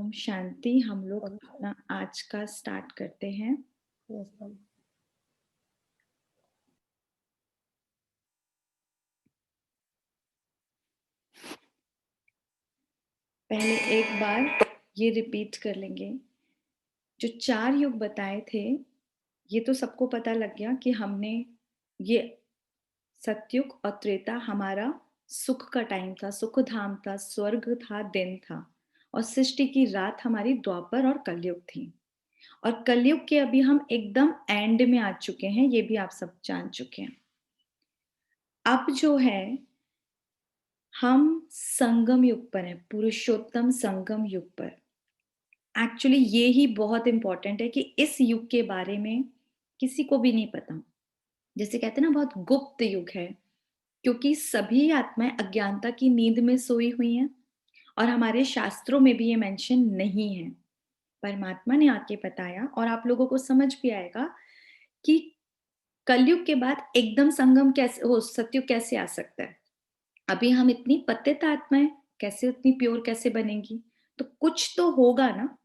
ओम शांति। हम लोग ओम अपना आज का स्टार्ट करते हैं। Yes ma'am. पहले एक बार ये रिपीट कर लेंगे। जो 4 युग बताए थे, ये तो सबको पता लग गया कि हमने ये सतयुग और त्रेता हमारा सुख का टाइम था, सुख धाम था, स्वर्ग था, दिन था। और सृष्टि की रात हमारी द्वापर और कलयुग थी। और कलयुग के अभी हम एकदम एंड में आ चुके हैं, ये भी आप सब जान चुके हैं। अब जो है, हम संगम युग पर हैं, पुरुषोत्तम संगम युग पर। एक्चुअली ये ही बहुत इंपॉर्टेंट है कि इस युग के बारे में किसी को भी नहीं पता। जैसे कहते हैं ना, बहुत गुप्त युग है, क्योंकि सभी आत्माएं अज्ञानता की नींद में सोई हुई हैं और हमारे शास्त्रों में भी ये मेंशन नहीं है। परमात्मा ने आके बताया और आप लोगों को समझ भी आएगा कि कलयुग के बाद एकदम संगम कैसे हो, सतयुग कैसे आ सकता है। अभी हम इतनी पतित आत्माएं कैसे उतनी प्योर कैसे बनेंगी? तो कुछ तो होगा ना।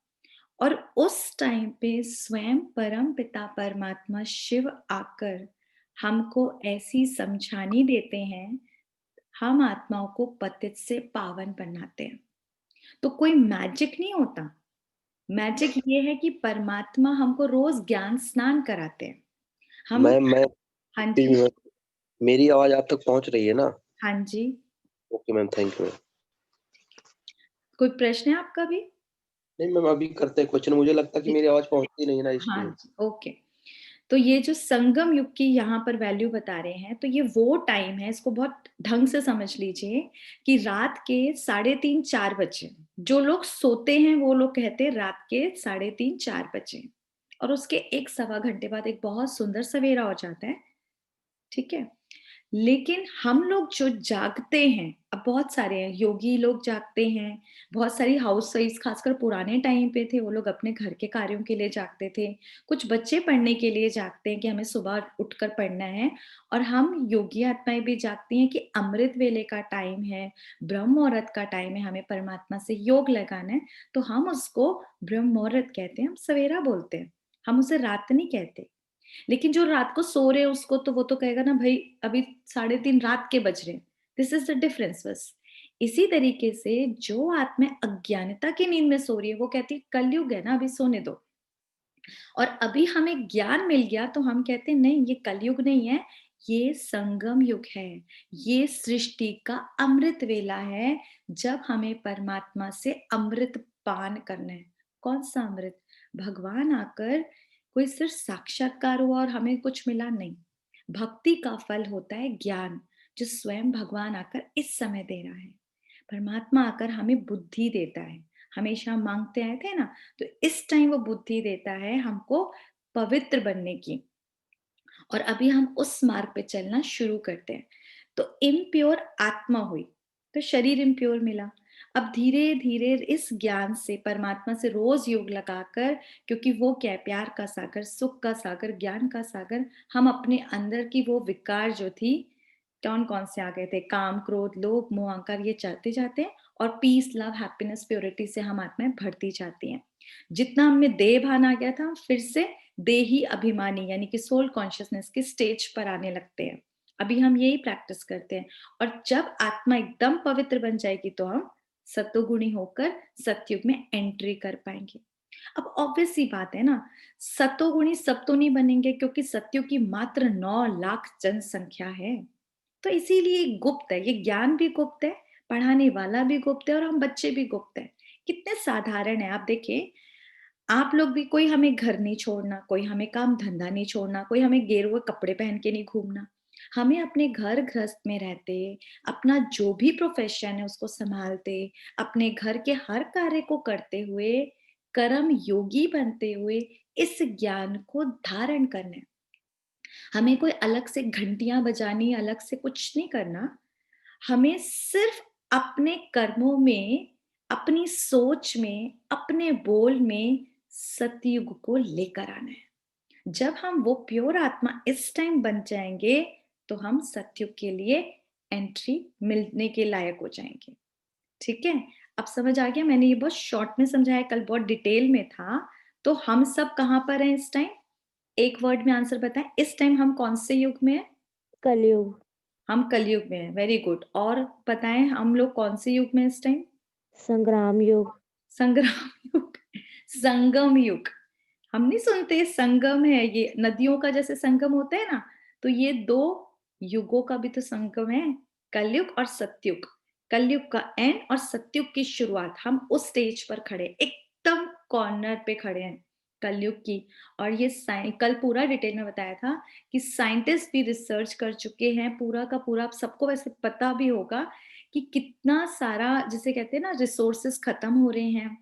और उस टाइम पे स्वयं परम पिता परमात्मा शिव आकर हमको ऐसी समझानी देते हैं, हम आत्माओं को पतित से पावन बनाते हैं। तो कोई मैजिक नहीं होता। मैजिक ये है कि परमात्मा हमको रोज ज्ञान स्नान कराते हैं। हम मैं हाँ भी जी। मेरी आवाज आप तक पहुंच रही है ना? हाँ जी। Okay ma'am, thank you. कोई प्रश्न है आपका भी? नहीं मैम, अभी करते हैं क्वेश्चन। मुझे लगता है कि जी। मेरी आवाज पहुंचती नहीं है ना, हाँ इसलिए। जी, ओके। तो ये जो संगम युग की यहाँ पर वैल्यू बता रहे हैं, तो ये वो टाइम है, इसको बहुत ढंग से समझ लीजिए कि रात के 3:30-4 बजे जो लोग सोते हैं वो लोग कहते हैं रात के 3:30-4 बजे, और उसके 1-1.25 घंटे बाद एक बहुत सुंदर सवेरा हो जाता है। ठीक है। लेकिन हम लोग जो जागते हैं, अब बहुत सारे हैं, योगी लोग जागते हैं, बहुत सारी हाउस वाइफ्स खासकर पुराने टाइम पे थे, वो लोग अपने घर के कार्यों के लिए जागते थे। कुछ बच्चे पढ़ने के लिए जागते हैं कि हमें सुबह उठकर पढ़ना है। और हम योगी आत्माएं भी जागती हैं कि अमृत वेले का टाइम है, ब्रह्म मुहूर्त का टाइम है, हमें परमात्मा से योग लगाना है। तो हम उसको ब्रह्म मुहूर्त कहते हैं, हम सवेरा बोलते हैं, हम उसे रात नहीं कहते। लेकिन जो रात को सो रहे हैं उसको तो वो तो कहेगा ना, भाई अभी 3:30 रात के बज रहे हैं। दिस इज द डिफरेंस बस। इसी तरीके से जो आत्मा अज्ञानता की नींद में सो रही है वो कहती है कलयुग है ना, अभी सोने दो। और अभी हमें ज्ञान मिल गया तो हम कहते हैं नहीं, ये कलयुग नहीं है, ये संगम युग है, ये सृष्टि का अमृत वेला है, जब हमें परमात्मा से अमृत पान करना है। कौन सा अमृत? भगवान आकर कोई सिर्फ साक्षात्कार हुआ और हमें कुछ मिला नहीं। भक्ति का फल होता है ज्ञान, जो स्वयं भगवान आकर इस समय दे रहा है। परमात्मा आकर हमें बुद्धि देता है, हमेशा मांगते आए थे ना, तो इस टाइम वो बुद्धि देता है हमको पवित्र बनने की। और अभी हम उस मार्ग पे चलना शुरू करते हैं। तो इम्प्योर आत्मा हुई तो शरीर इम्प्योर मिला। अब धीरे धीरे इस ज्ञान से, परमात्मा से रोज योग लगाकर, क्योंकि वो क्या है, प्यार का सागर, सुख का सागर, ज्ञान का सागर, हम अपने अंदर की वो विकार जो थी, कौन कौन से आ गए थे, काम क्रोध लोभ मोह अहंकार, ये चलते जाते हैं। और पीस लव हैप्पीनेस प्योरिटी से हम आत्माएं बढ़ती जाती हैं। जितना हमें देह भान आ गया था, हम फिर से देही अभिमानी यानी कि सोल कॉन्शियसनेस के स्टेज पर आने लगते हैं। अभी हम यही प्रैक्टिस करते हैं। और जब आत्मा एकदम पवित्र बन जाएगी तो हम सतोगुणी होकर सतयुग में एंट्री कर पाएंगे। अब ऑब्वियस सी बात है ना, सतोगुणी सब तो नहीं बनेंगे, क्योंकि सतयुग की मात्र 9 लाख जनसंख्या है। तो इसीलिए गुप्त है, ये ज्ञान भी गुप्त है, पढ़ाने वाला भी गुप्त है, और हम बच्चे भी गुप्त है। कितने साधारण है। आप देखिए, आप लोग भी, कोई हमें घर नहीं छोड़ना, कोई हमें काम धंधा नहीं छोड़ना, कोई हमें गेरुए कपड़े पहन के नहीं घूमना। हमें अपने घर गृहस्थ में रहते, अपना जो भी प्रोफेशन है उसको संभालते, अपने घर के हर कार्य को करते हुए, कर्म योगी बनते हुए इस ज्ञान को धारण करना है। हमें कोई अलग से घंटियां बजानी, अलग से कुछ नहीं करना। हमें सिर्फ अपने कर्मों में, अपनी सोच में, अपने बोल में सतयुग को लेकर आना है। जब हम वो प्योर आत्मा इस टाइम बन जाएंगे तो हम सतयुग के लिए एंट्री मिलने के लायक हो जाएंगे। ठीक है। अब समझ आ गया? मैंने ये बहुत शॉर्ट में समझाया, कल बहुत डिटेल में था। तो हम सब कहाँ पर हैं इस टाइम? एक वर्ड में आंसर बताएं, इस टाइम हम कौन से युग में हैं? कलयुग। हम कलयुग में हैं। Very good. और बताएं हम लोग कौन से युग में हैं इस टाइम? संग्राम युग। संग्राम युग, संगम युग। हम नहीं सुनते संगम है, ये नदियों का जैसे संगम होता है ना, तो ये दो युगों का भी तो संगम है, कलयुग और सतयुग। कलयुग का एंड और सतयुग की शुरुआत, हम उस स्टेज पर खड़े, एकदम कॉर्नर पे खड़े हैं कलयुग की। और ये कल पूरा डिटेल में बताया था कि साइंटिस्ट भी रिसर्च कर चुके हैं पूरा का पूरा। आप सबको वैसे पता भी होगा कि कितना सारा, जिसे कहते हैं ना, रिसोर्सेस खत्म हो रहे हैं,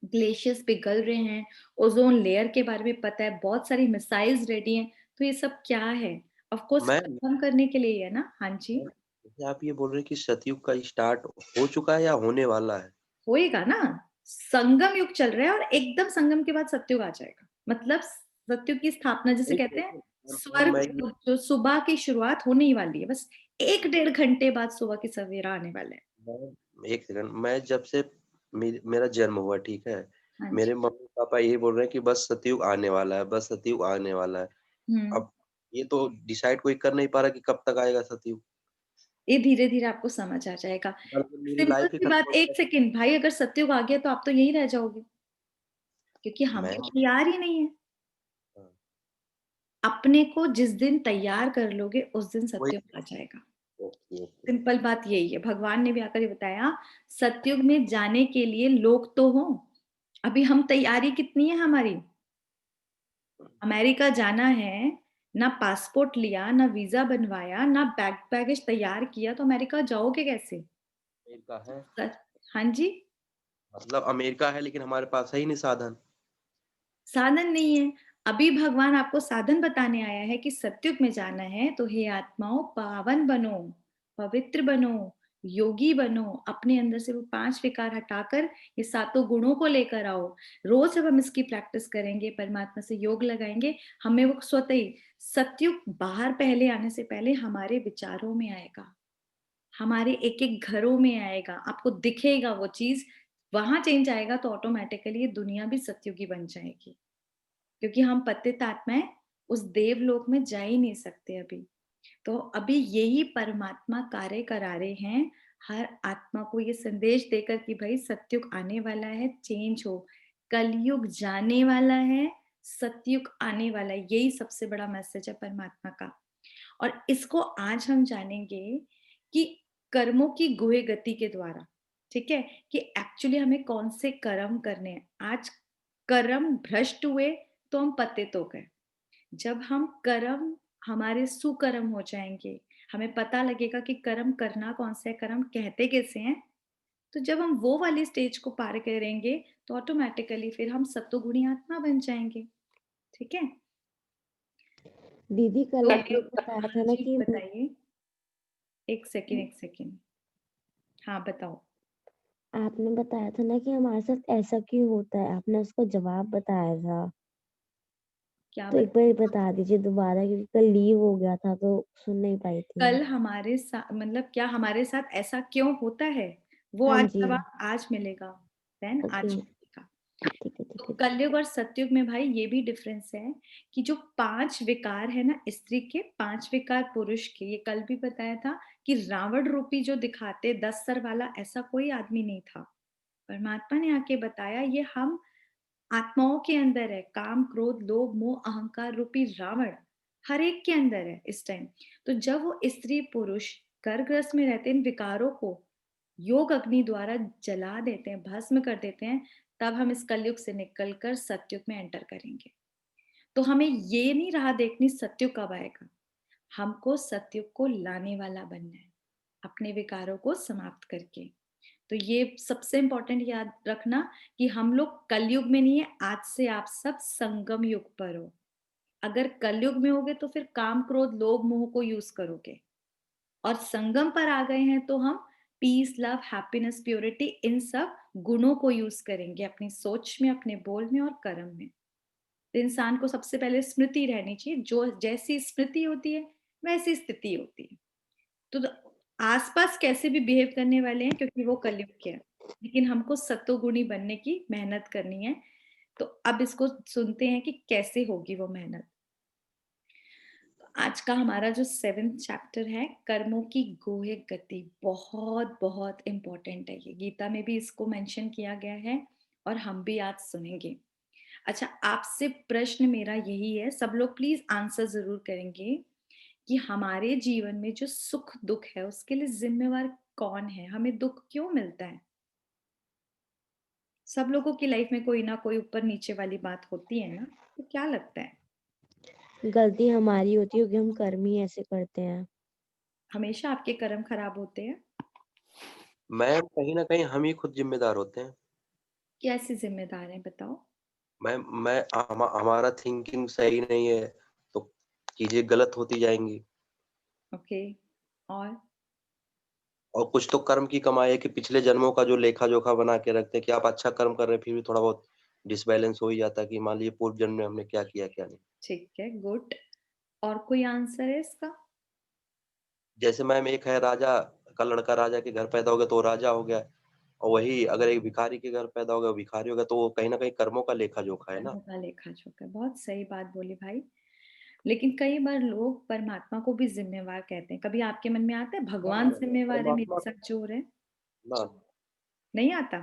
ग्लेशियर्स पिघल रहे हैं, ओजोन लेयर के बारे में पता है, बहुत सारी मिसाइल्स रेडी हैं। तो ये सब क्या है? ऑफ कोर्स मैं खत्म करने के लिए ही है ना। हाँ जी, जैसे आप ये बोल रहे हैं कि सतयुग का स्टार्ट हो चुका है या होने वाला है? होएगा ना। संगम युग चल रहा है और एकदम संगम के बाद सतयुग आ जाएगा। मतलब सतयुग की स्थापना, जिसे नहीं, कहते हैं मतलब स्वर्ग मैं युग, जो सुबह की शुरुआत होने ही वाली है, बस 1 डेढ़ घंटे बाद सुबह की सवेरा आने वाला है। एक सेकंड, मैं जब से मेरा जन्म हुआ, ठीक है, हाँ जी। मेरे मम्मी पापा यही बोल रहे हैं कि बस सतयुग आने वाला है, बस सतयुग आने वाला है। हम्म। अब ये तो डिसाइड कोई कर नहीं पा रहा कि कब तक आएगा सतयुग। ये धीरे धीरे आपको समझ आ जाएगा। मतलब मेरी सिंपल लाइफ ही सी खत्म बात, हो एक जाएगी। सेकेंड भाई, अगर सतयुग आ गया तो आप तो यहीं रह जाओगे, क्योंकि हम मैं तो तैयार ही नहीं है। हाँ, अपने को जिस दिन तैयार कर लोगे उस दिन वही। सतयुग आ जाएगा। Okay okay. सिंपल बात यही है। भगवान ने भी आकर ये बताया, सतयुग में जाने के लिए लोग तो हो, अभी हम तैयारी कितनी है हमारी? अमेरिका जाना है, ना पासपोर्ट लिया, ना वीजा बनवाया, ना बैग बैगेज तैयार किया, तो अमेरिका जाओगे कैसे? अमेरिका है, सर, हाँ जी। मतलब अमेरिका है लेकिन हमारे पास है ही नहीं साधन। साधन नहीं है। अभी भगवान आपको साधन बताने आया है कि सतयुग में जाना है तो हे आत्माओं, पावन बनो, पवित्र बनो, योगी बनो। अपने अंदर से वो 5 विकार हटाकर ये सातों गुणों को लेकर आओ। रोज जब हम इसकी प्रैक्टिस करेंगे, परमात्मा से योग लगाएंगे, हमें वो स्वतः ही सतयुग बाहर पहले आने से पहले हमारे विचारों में आएगा, हमारे एक एक घरों में आएगा, आपको दिखेगा वो चीज। वहां चेंज आएगा तो ऑटोमेटिकली ये दुनिया भी सतयुगी बन जाएगी, क्योंकि हम पतित आत्माएं उस देवलोक में जा ही नहीं सकते अभी। तो अभी यही परमात्मा कार्य करा रहे हैं, हर आत्मा को ये संदेश देकर कि भाई सतयुग आने वाला है, चेंज हो, कलयुग जाने वाला है, सतयुग आने वाला है। यही सबसे बड़ा मैसेज है परमात्मा का। और इसको आज हम जानेंगे कि कर्मों की गुहे गति के द्वारा, ठीक है, कि एक्चुअली हमें कौन से कर्म करने हैं। आज कर्म भ्रष्ट हुए तो हम पतित हो गए। जब हम कर्म हमारे सुकर्म हो जाएंगे, हमें पता लगेगा कि कर्म करना कौन सा है, कर्म कहते कैसे हैं, तो जब हम वो वाली स्टेज को पार करेंगे तो ऑटोमेटिकली फिर हम सत्वगुणी आत्मा बन जाएंगे। ठीक है। दीदी कल तो आपने बताया हाँ था ना जी, कि बताइए। एक सेकेंड, एक सेकेंड। हाँ बताओ। आपने बताया था ना कि हमारे साथ ऐसा क्यों होता है, आपने उसका जवाब बताया था। क्या तो एक बार बता दीजिए दोबारा, क्योंकि कल लीव हो गया था तो सुन नहीं पाई थी। कल हमारे साथ, मतलब क्या हमारे साथ ऐसा क्यों होता है, वो हाँ आज जी। जवाब आज मिलेगा। Then okay. आज मिलेगा। ठीक है ठीक तो है ठीक कलयुग और सतयुग में भाई ये भी डिफरेंस है कि जो 5 विकार है ना स्त्री के, 5 विकार पुरुष के, ये कल भी बताया था कि रावण रूपी जो दिखाते 10 सर वाला, ऐसा कोई आदमी नहीं था। परमात्मा ने आके बताया ये हम आत्माओं के अंदर है, काम क्रोध लोभ मोह अहंकार रूपी रावण हर एक के अंदर है इस टाइम। तो जब वो स्त्री पुरुष गर्भग्रस्त में रहते हैं, इन विकारों को योग अग्नि द्वारा जला देते हैं, भस्म कर देते हैं, तब हम इस कलयुग से निकलकर सतयुग में एंटर करेंगे। तो हमें ये नहीं राह देखनी सतयुग कब आएगा, हमको सतयुग को लाने वाला बनना है, अपने विकारों को समाप्त करके। तो ये सबसे इंपॉर्टेंट याद रखना कि हम लोग कलयुग में नहीं है, आज से आप सब संगम युग पर हो। अगर कलयुग में होगे तो फिर काम क्रोध लोभ मोह को यूज करोगे, और संगम पर आ गए हैं तो हम पीस लव हैप्पीनेस प्योरिटी इन सब गुणों को यूज करेंगे अपनी सोच में, अपने बोल में और कर्म में। तो इंसान को सबसे पहले स्मृति रहनी चाहिए, जो जैसी स्मृति होती है वैसी स्थिति होती है। तो आसपास कैसे भी बिहेव करने वाले हैं, क्योंकि वो कलयुग के हैं। लेकिन हमको सत्वगुणी बनने की मेहनत करनी है। तो अब इसको सुनते हैं कि कैसे होगी वो मेहनत। आज का हमारा जो 7th चैप्टर है, कर्मों की गोह्य गति, बहुत बहुत इम्पोर्टेंट है ये। गीता में भी इसको मेंशन किया गया है और हम भी आज सुनेंगे। अच्छा, आपसे प्रश्न मेरा यही है, सब लोग प्लीज आंसर जरूर करेंगे कि हमारे जीवन में जो सुख दुख है उसके लिए जिम्मेवार कौन है? हमें दुख क्यों मिलता है? सब लोगों की लाइफ में कोई ना कोई ऊपर नीचे वाली बात होती है ना, तो क्या लगता है? गलती हमारी होती है क्योंकि हम कर्म ही ऐसे करते हैं। हमेशा आपके कर्म खराब होते हैं? मैम कहीं न कहीं हम ही खुद ज़िम्मेदार होते हैं। कैसे जिम्मेदार हैं बताओ? मैम मैं हमारा थिंकिंग सही नहीं है, तो चीज़ें गलत होती जाएँगी। ओके। और और कुछ तो कर्म की कमाई है कि पिछले जन्मों का जो लेखा-जोखा बना के रखते हैं कि आप अच्छा कर्म कर रहे हैं, फिर भी थोड़ा बहुत डिसबैलेंस हो ही जाता है कि मान लीजिए पूर्व जन्म में हमने क्या किया, क्या नहीं। ठीक है, गुड। और कोई आंसर है इसका? जैसे मैम एक है राजा का लड़का राजा के घर पैदा हो गया तो वो राजा हो गया और वही अगर एक भिखारी के घर पैदा हो गया, वो भिखारी हो गया, तो वो कहीं न कहीं कर्मों का लेखा-जोखा है ना। कर्मों का लेखा जोखा, बहुत सही बात बोली भाई। लेकिन कई बार लोग परमात्मा को भी जिम्मेवार कहते हैं। कभी आपके मन में आता है हाँ, भगवान जिम्मेवार है मेरे परमात्मा साथ जो हो रहा है? ना नहीं आता?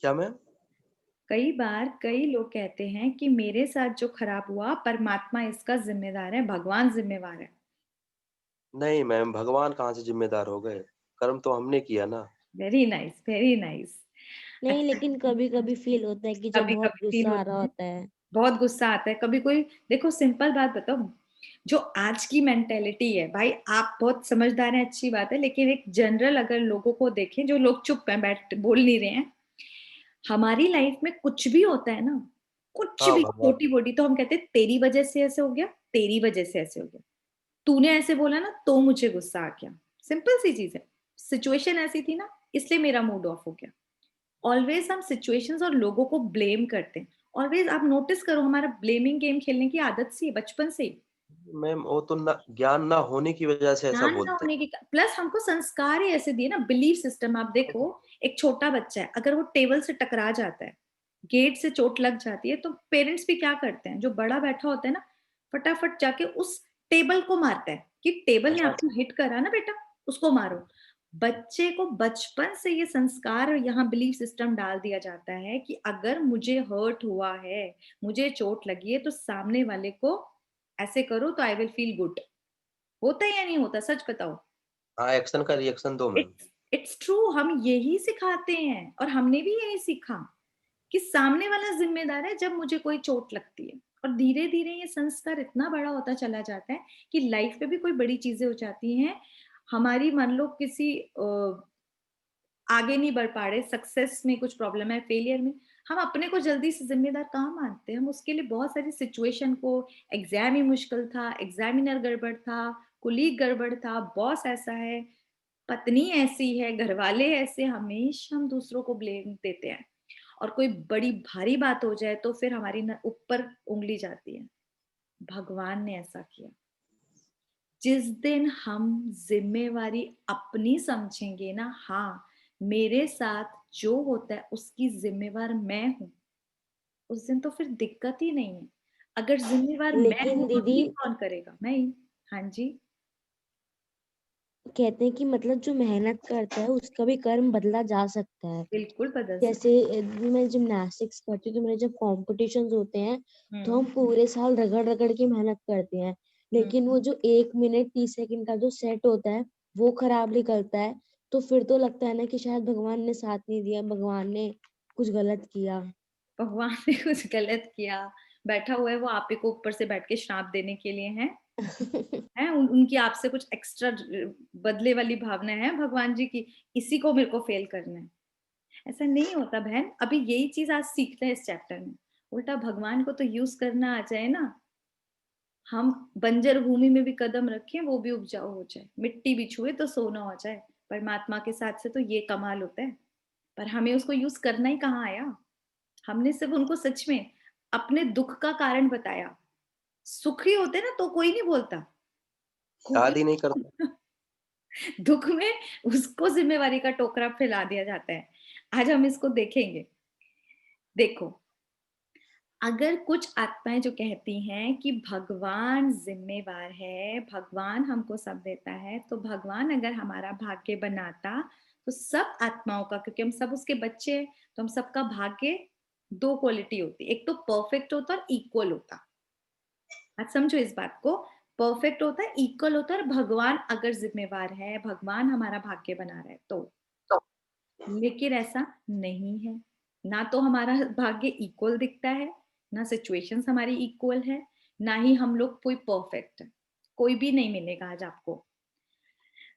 क्या मैम? कई बार कई लोग कहते हैं कि मेरे साथ जो खराब हुआ परमात्मा इसका जिम्मेदार है, भगवान जिम्मेवार है। नहीं मैम, भगवान कहाँ से ज़िम्मेदार हो गए? कर्म तो हमने किया ना। Very nice, very nice. नहीं, अच्छा, लेकिन कभी कभी फील होता है कि जब कभी बहुत कभी फील गुस्सा आ रहा होता है, होता है। बहुत गुस्सा आता है कभी कोई। देखो सिंपल बात बताओ, जो आज की मेंटेलिटी है भाई, आप बहुत समझदार हैं, अच्छी बात है, लेकिन एक जनरल अगर लोगों को देखें, जो लोग चुप हैं, बैठ बोल नहीं रहे हैं, हमारी लाइफ में कुछ भी होता है ना, कुछ हाँ, भी भगवान छोटी मोटी, तो हम कहते हैं तेरी वजह से ऐसे हो गया, तेरी वजह से ऐसे हो गया, तूने ऐसे बोला ना तो मुझे गुस्सा आ गया। सिंपल सी चीज है, सिचुएशन ऐसी थी ना इसलिए मेरा मूड ऑफ हो गया। ऑलवेज हम सिचुएशंस और लोगों को ब्लेम करते हैं। ऑलवेज आप नोटिस करो, हमारा ब्लेमिंग गेम खेलने की आदत सी है बचपन से ही। मैम वो तो ना ज्ञान ना होने की वजह से ऐसा ध्यान ना बोलते होने की, प्लस हमको संस्कार ही ऐसे दिए ना, बिलीफ सिस्टम। आप देखो, हैं। एक छोटा बच्चा है, अगर वो टेबल से टकरा जाता है, गेट से चोट लग जाती है, तो पेरेंट्स भी क्या करते हैं, जो बड़ा बैठा होता है ना, फटाफट जाके उस टेबल को मारता है कि टेबल ने हाँ, आपको हिट करा ना बेटा, उसको मारो। बच्चे को बचपन से ये संस्कार और यहाँ बिलीफ सिस्टम डाल दिया जाता है कि अगर मुझे हर्ट हुआ है, मुझे चोट लगी है, तो सामने वाले को ऐसे करो तो आई विल फील गुड। होता है या नहीं होता, सच बताओ? हाँ, एक्शन का रिएक्शन दो मैम। इट्स ट्रू, हम यही सिखाते हैं और हमने भी यही सीखा कि सामने वाला जिम्मेदार है जब मुझे कोई चोट लगती है। और धीरे धीरे ये संस्कार इतना बड़ा होता चला जाता है कि लाइफ में भी कोई बड़ी चीजें हो जाती हैं हमारी, मान लो किसी आगे नहीं बढ़ पा रहे, सक्सेस में कुछ प्रॉब्लम है, फेलियर में, हम अपने को जल्दी से जिम्मेदार कहाँ मानते हैं? हम उसके लिए बहुत सारी सिचुएशन को, एग्जाम ही मुश्किल था, एग्जामिनर गड़बड़ था, कुलीग गड़बड़ था, बॉस ऐसा है, पत्नी ऐसी है, घरवाले ऐसे, हमेशा हम दूसरों को ब्लेम देते हैं। और कोई बड़ी भारी बात हो जाए तो फिर हमारी ऊपर उंगली जाती है, भगवान ने ऐसा किया। जिस दिन हम जिम्मेवारी अपनी समझेंगे ना, हाँ मेरे साथ जो होता है उसकी जिम्मेवार मैं हूं, उस दिन तो फिर दिक्कत ही नहीं है। अगर जिम्मेवार मैं हूं लेकिन तो दीदी ठीक कौन करेगा? मैं ही। हाँ जी। कहते हैं कि मतलब जो मेहनत करता है उसका भी कर्म बदला जा सकता है। बिल्कुल बदल सकते। जैसे मैं जिमनास्टिक्स करती हूँ तो मेरे जब कॉम्पिटिशन्स होते हैं तो हम्म। हम पूरे साल रगड़ रगड़ के मेहनत करते हैं, लेकिन वो हम्म। जो 1 मिनट 30 सेकंड का जो सेट होता है वो खराब निकलता है। तो फिर तो लगता है ना कि शायद भगवान ने साथ नहीं दिया, भगवान ने कुछ गलत किया। भगवान ने कुछ गलत किया? बैठा हुआ है वो आप ही को ऊपर से बैठ के श्राप देने के लिए है उनकी आपसे कुछ एक्स्ट्रा बदले वाली भावना है भगवान जी की, इसी को मेरे को फेल करना है। ऐसा नहीं होता बहन, अभी यही चीज आज सीखते हैं इस चैप्टर में। उल्टा भगवान को तो यूज करना आ जाए ना, हम बंजर भूमि में भी कदम रखें वो भी उपजाऊ हो जाए, मिट्टी भी छुए तो सोना हो जाए। परमात्मा के साथ से तो ये कमाल होता है। पर हमें उसको यूज करना ही कहाँ आया। हमने सिर्फ उनको सच में अपने दुख का कारण बताया। सुखी होते ना तो कोई नहीं बोलता, याद कोई ही नहीं करता। दुख में उसको जिम्मेवारी का टोकरा फैला दिया जाता है। आज हम इसको देखेंगे। देखो, अगर कुछ आत्माएं जो कहती हैं कि भगवान जिम्मेवार है, भगवान हमको सब देता है, तो भगवान अगर हमारा भाग्य बनाता तो सब आत्माओं का, क्योंकि हम सब उसके बच्चे हैं, तो हम सबका भाग्य दो क्वालिटी होती, एक तो परफेक्ट होता और इक्वल होता। आज समझो इस बात को, परफेक्ट होता है, इक्वल होता है, और भगवान अगर जिम्मेवार है, भगवान हमारा भाग्य बना रहा है तो। लेकिन ऐसा नहीं है, ना तो हमारा भाग्य इक्वल दिखता है, ना सिचुएशंस हमारी इक्वल है, ना ही हम लोग कोई परफेक्ट है, कोई भी नहीं मिलेगा आज आपको।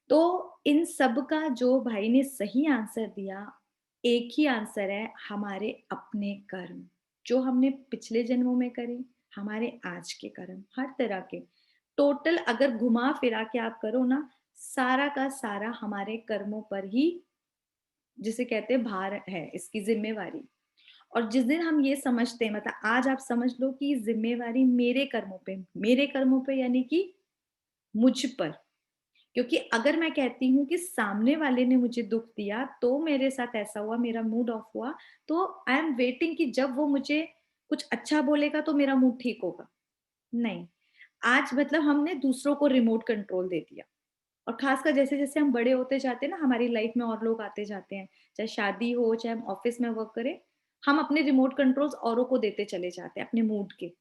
तो इन सब का जो भाई ने सही आंसर दिया, एक ही आंसर है, हमारे अपने कर्म जो हमने पिछले जन्मों में करे, हमारे आज के कर्म, हर तरह के टोटल अगर घुमा फिरा के आप करो ना, सारा का सारा हमारे कर्मों पर ही, जिसे कहते हैं भार है, इसकी जिम्मेवारी। और जिस दिन हम ये समझते हैं, मतलब आज आप समझ लो कि जिम्मेवारी मेरे कर्मों पे यानी कि मुझ पर। क्योंकि अगर मैं कहती हूँ कि सामने वाले ने मुझे दुख दिया तो मेरे साथ ऐसा हुआ, मेरा मूड ऑफ हुआ, तो आई एम वेटिंग कि जब वो मुझे कुछ अच्छा बोलेगा तो मेरा मूड ठीक होगा। नहीं, आज मतलब हमने दूसरों को रिमोट कंट्रोल दे दिया। और खासकर जैसे जैसे हम बड़े होते जाते हैं ना, हमारी लाइफ में और लोग आते जाते हैं, चाहे शादी हो, चाहे हम ऑफिस में वर्क करें, हम अपने रिमोट कंट्रोल्स औरों को देते चले जाते हैं अपने मूड के।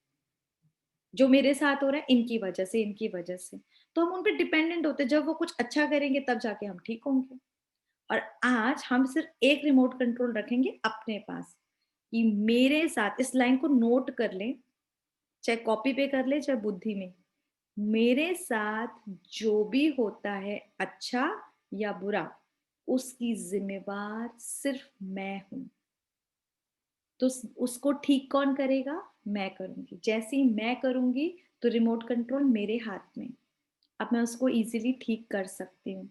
जो मेरे साथ हो रहा है इनकी वजह से, इनकी वजह से, तो हम उन पे डिपेंडेंट होते हैं। जब वो कुछ अच्छा करेंगे तब जाके हम ठीक होंगे। और आज हम सिर्फ एक रिमोट कंट्रोल रखेंगे अपने पास, कि मेरे साथ, इस लाइन को नोट कर लें, चाहे कॉपी पे कर ले चाहे बुद्धि में, मेरे साथ जो भी होता है अच्छा या बुरा, उसकी जिम्मेवार सिर्फ मैं हूं। तो उसको ठीक कौन करेगा? मैं करूंगी। जैसे ही मैं करूंगी तो रिमोट कंट्रोल मेरे हाथ में, अब मैं उसको इजीली ठीक कर सकती हूँ।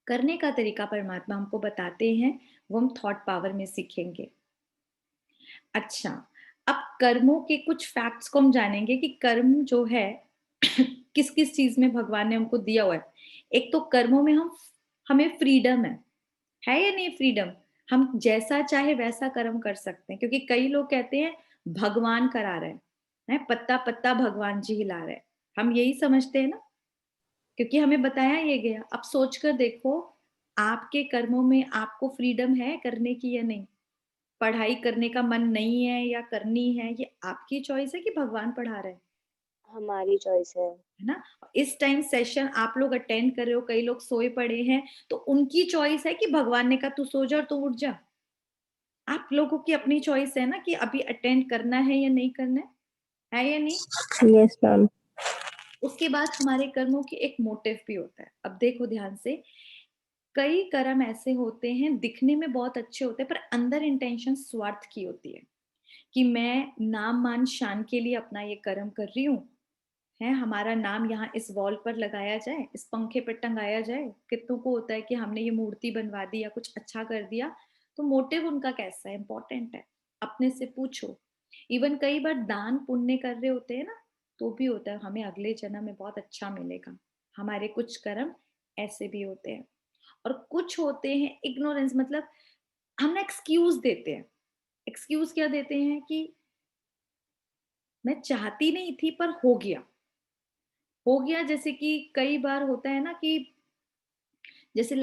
करने का तरीका परमात्मा हमको बताते हैं, वो हम थॉट पावर में सीखेंगे। अच्छा, अब कर्मों के कुछ फैक्ट्स को हम जानेंगे कि कर्म जो है किस किस चीज में भगवान ने हमको दिया हुआ है। एक तो कर्मों में हमें फ्रीडम है या नहीं फ्रीडम? हम जैसा चाहे वैसा कर्म कर सकते हैं, क्योंकि कई लोग कहते हैं भगवान करा रहे हैं, पत्ता पत्ता भगवान जी हिला रहे हैं, हम यही समझते हैं ना, क्योंकि हमें बताया ये गया। अब सोचकर देखो, आपके कर्मों में आपको फ्रीडम है करने की या नहीं? पढ़ाई करने का मन नहीं है या करनी है, ये आपकी चॉइस है कि भगवान पढ़ा रहे हैं, हमारी चॉइस है। है ना? इस टाइम सेशन आप लोग अटेंड कर रहे हो, कई लोग सोए पड़े हैं, तो उनकी चॉइस है कि भगवान ने कहा तू सो जा और तू उठ जा। आप लोगों की अपनी चॉइस है ना कि अभी अटेंड करना है या नहीं करना है या नहीं? Yes ma'am. उसके बाद हमारे कर्मों की एक मोटिव भी होता है। अब देखो ध्यान से, कई कर्म ऐसे होते हैं दिखने में बहुत अच्छे होते हैं पर अंदर इंटेंशन स्वार्थ की होती है, कि मैं नाम मान शान के लिए अपना ये कर्म कर रही हूँ, है हमारा नाम यहाँ इस वॉल पर लगाया जाए, इस पंखे पर टंगाया जाए। कितनों को होता है कि हमने ये मूर्ति बनवा दी या कुछ अच्छा कर दिया, तो मोटिव उनका कैसा है इंपॉर्टेंट है, अपने से पूछो। इवन कई बार दान पुण्य कर रहे होते हैं ना, तो भी होता है हमें अगले जन्म में बहुत अच्छा मिलेगा। हमारे कुछ कर्म ऐसे भी होते हैं। और कुछ होते हैं इग्नोरेंस, मतलब हम ना एक्सक्यूज देते हैं। एक्सक्यूज क्या देते हैं कि मैं चाहती नहीं थी पर हो गया, हो गया। जैसे कि कई बार होता है ना कि जैसे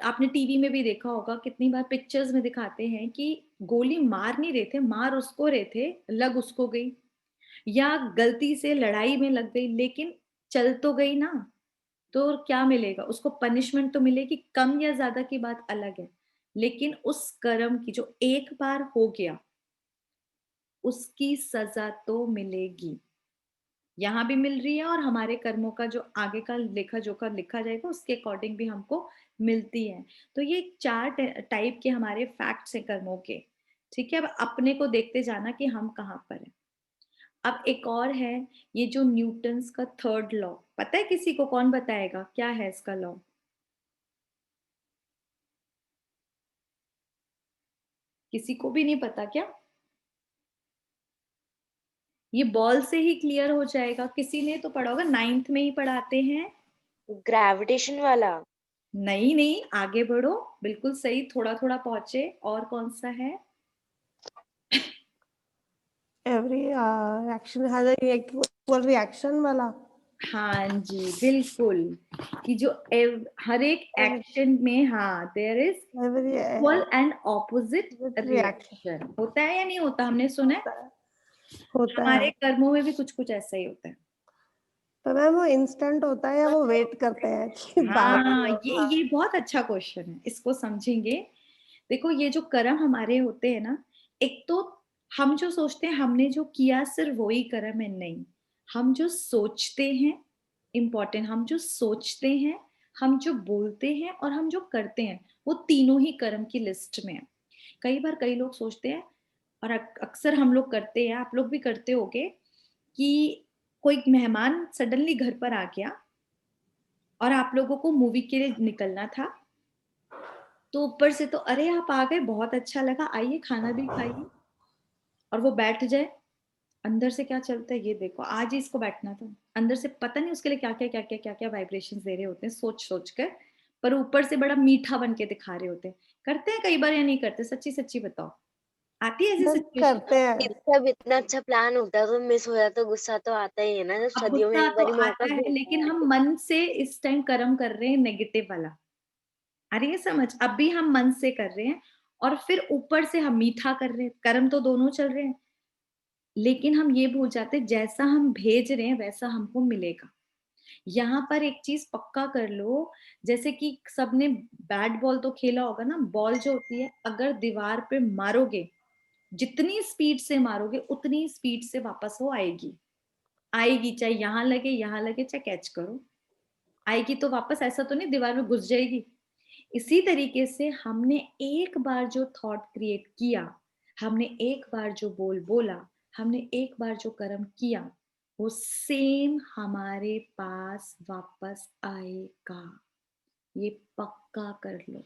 आपने टीवी में भी देखा होगा, कितनी बार पिक्चर्स में दिखाते हैं कि गोली मार नहीं रहे थे, मार उसको रहे थे, लग उसको गई, या गलती से लड़ाई में लग गई, लेकिन चल तो गई ना। तो क्या मिलेगा उसको? पनिशमेंट तो मिलेगी, कम या ज्यादा की बात अलग है, लेकिन उस कर्म की जो एक बार हो गया उसकी सजा तो मिलेगी। यहाँ भी मिल रही है, और हमारे कर्मों का जो आगे का लेखा जोखा लिखा जाएगा उसके अकॉर्डिंग भी हमको मिलती है। तो ये चार टाइप के हमारे फैक्ट्स हैं कर्मों के। ठीक है, अब अपने को देखते जाना कि हम कहाँ पर हैं। अब एक और है, ये जो न्यूटन्स का थर्ड लॉ, पता है किसी को? कौन बताएगा क्या है इसका लॉ? किसी को भी नहीं पता क्या? ये बॉल से ही क्लियर हो जाएगा, किसी ने तो पढ़ा होगा, नाइन्थ में ही पढ़ाते हैं। ग्रेविटेशन वाला। नहीं नहीं, आगे बढ़ो, बिल्कुल सही, थोड़ा थोड़ा पहुंचे। और कौन सा है? every action has a equal reaction वाला। हाँ जी, बिल्कुल, कि जो हर एक एक्शन में, हाँ, there is every equal and opposite reaction reaction. होता है या नहीं होता? हमने सुना है, होता हमारे है। कर्मों में भी कुछ कुछ ऐसा ही होता है। तो मैम वो इंस्टेंट होता है या वो वेट करते हैं कि बाद में हाँ, होगा? ये बहुत अच्छा क्वेश्चन है, इसको समझेंगे। देखो, ये जो कर्म हमारे होते हैं ना, एक तो हम जो सोचते हैं हमने जो किया सिर्फ वही कर्म है, नहीं। हम जो सोचते हैं, इम्पोर्टेंट, हम जो सोचते हैं, हम जो बोलते हैं और हम जो करते हैं, वो तीनों ही कर्म की लिस्ट में है। कई बार कई लोग सोचते हैं, और अक्सर हम लोग करते हैं, आप लोग भी करते होगे, कि कोई मेहमान सडनली घर पर आ गया और आप लोगों को मूवी के लिए निकलना था, तो ऊपर से तो अरे आप आ गए, बहुत अच्छा लगा, आइए खाना भी खाइए, और वो बैठ जाए। अंदर से क्या चलता है ये देखो, आज ही इसको बैठना था, अंदर से पता नहीं उसके लिए क्या क्या वाइब्रेशंस दे रहे होते हैं सोच सोच कर, पर ऊपर से बड़ा मीठा बन के दिखा रहे होते हैं। करते हैं कई बार या नहीं करते? सच्ची सच्ची बताओ, आती है ऐसी मैम सिचुएशन? करते हैं। जब इतना अच्छा प्लान होता है तो मिस हो जाता है, गुस्सा तो आता ही है ना, जब अब सदियों में गुस्सा एक तो बार मौका आता है, मिलता लेकिन है। हम मन से इस टाइम कर्म कर रहे हैं नेगेटिव वाला। अरे ये समझ, अभी हम मन से कर रहे हैं और फिर ऊपर से हम मीठा कर रहे हैं, कर्म तो दोनों चल रहे हैं, लेकिन हम ये भूल जाते हैं जैसा हम भेज रहे हैं वैसा हमको मिलेगा। यहाँ पर एक चीज पक्का कर लो, जैसे कि सबने बैट बॉल तो खेला होगा ना, बॉल जो होती है अगर दीवार पे मारोगे, जितनी स्पीड से मारोगे उतनी स्पीड से वापस वो आएगी। आएगी, चाहे यहाँ लगे चाहे कैच करो, आएगी तो वापस, ऐसा तो नहीं दीवार में घुस जाएगी। इसी तरीके से हमने एक बार जो थॉट क्रिएट किया, हमने एक बार जो बोल बोला, हमने एक बार जो कर्म किया, वो सेम हमारे पास वापस आएगा। ये पक्का कर लो।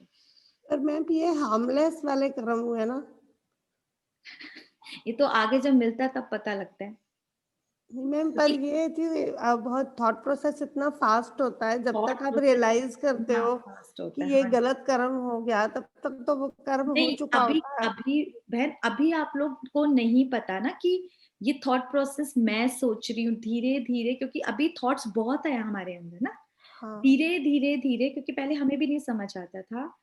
पर मैम ये हार्मलेस वाले कर्म हुए ना? ये तो आगे जब मिलता है तब पता लगता है। नहीं मैम, पर ये चीज बहुत थॉट प्रोसेस इतना फास्ट होता है, जब Thought तक आप process रियलाइज करते इतना हो fast होता कि है, ये हाँ। गलत कर्म हो गया, तब तक तो वो कर्म हो नहीं, चुका अभी होता है। अभी बहन, अभी आप लोग को नहीं पता ना कि ये थॉट प्रोसेस मैं सोच रही हूँ धीरे धीरे, क्योंकि अभी थॉट्स बहुत है हमारे अंदर ना, हाँ धीरे धीरे धीरे, क्योंकि पहले हमें भी नहीं समझ आता था।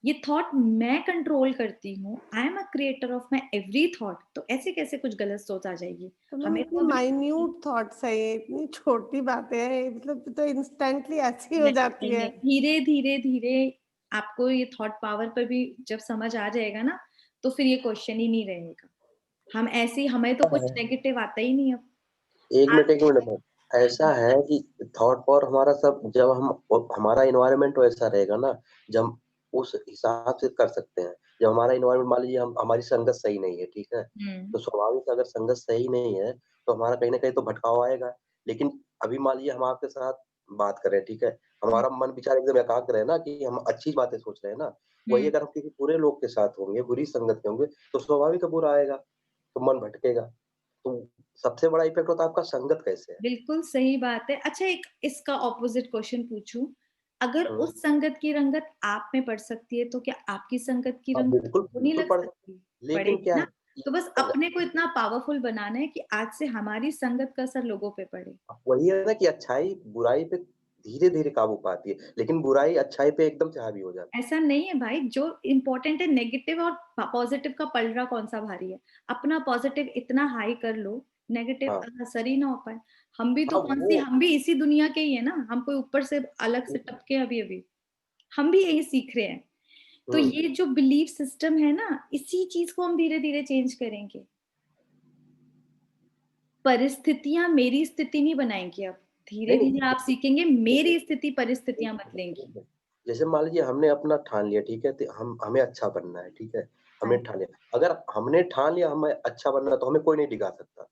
ये थॉट मैं कंट्रोल करती हूँ, I am a creator of my every thought, तो ऐसे कैसे कुछ गलत सोच आ जाएगी? तो मैम हमें इतनी तो अभी माइन्यूट थॉट्स है, ये इतनी छोटी बातें हैं, मतलब तो इंस्टेंटली ऐसी हो नहीं जाती नहीं है। नहीं, धीरे धीरे धीरे आपको ये थॉट पावर पर भी जब समझ आ जाएगा ना, तो फिर ये क्वेश्चन ही नहीं रहेगा। हम ऐसे, हमें तो कुछ नेगेटिव आता ही नहीं अब। एक मिनट ऐसा है कि थॉट पावर हमारा सब, जब हम हमारा इन्वायरमेंट वैसा रहेगा ना, जब हम उस हिसाब से कर सकते हैं। जब हमारा इन्वायरमेंट, मान लीजिए हम हमारी संगत सही नहीं है, ठीक है, तो स्वाभाविक अगर संगत सही नहीं है तो हमारा कहीं ना कहीं तो भटकाव आएगा। लेकिन अभी मान लीजिए हम आपके साथ बात कर रहे हैं, ठीक है, हमारा मन विचार एकदम एकाग्र है ना कि हम अच्छी बातें सोच रहे हैं ना, वही अगर हम किसी बुरे लोग के साथ होंगे, बुरी संगत के होंगे, तो स्वाभाविक है बुरा आएगा, तो मन भटकेगा। तो सबसे बड़ा इफेक्ट होता है आपका संगत कैसे है। बिल्कुल सही बात है। अच्छा, एक इसका ऑपोजिट क्वेश्चन पूछूं, अगर हम्म। उस संगत की रंगत आप में पड़ सकती है, तो क्या आपकी संगत की हाँ, रंगत बिल्कुल को नहीं बिल्कुल लग पढ़ सकते सकती? हैं। लेकिन पड़ेगी क्या ना। है, तो बस अपने को इतना पावरफुल बनाना है कि आज से हमारी संगत का असर लोगों पे पड़े। वही है ना कि अच्छाई बुराई पे धीरे धीरे काबू पाती है, लेकिन बुराई अच्छाई पे एकदम से हावी हो जाती ऐसा नहीं है भाई, जो इम्पोर्टेंट है नेगेटिव और पॉजिटिव का पलड़ा कौन सा भारी है। अपना पॉजिटिव इतना हाई कर लो, नेगेटिव है। हाँ असर ही ना हो पाए। हम भी तो हाँ कौन सी, वो हम भी इसी दुनिया के ही है ना, हम कोई ऊपर से अलग से टपके अभी अभी, हम भी यही सीख रहे हैं। तो हम्म ये जो बिलीफ सिस्टम है ना, इसी चीज को हम धीरे धीरे चेंज करेंगे। परिस्थितियां मेरी स्थिति नहीं बनाएंगी, अब धीरे नहीं धीरे आप सीखेंगे मेरी स्थिति नहीं, परिस्थितियां बदलेंगी। जैसे मान लीजिए हमने अपना ठान लिया, ठीक है, तो हमें अच्छा बनना है, ठीक है, हाँ, हमने ठान लिया। अगर हमने ठान लिया हमें अच्छा बनना है, तो हमें कोई नहीं डिगा सकता।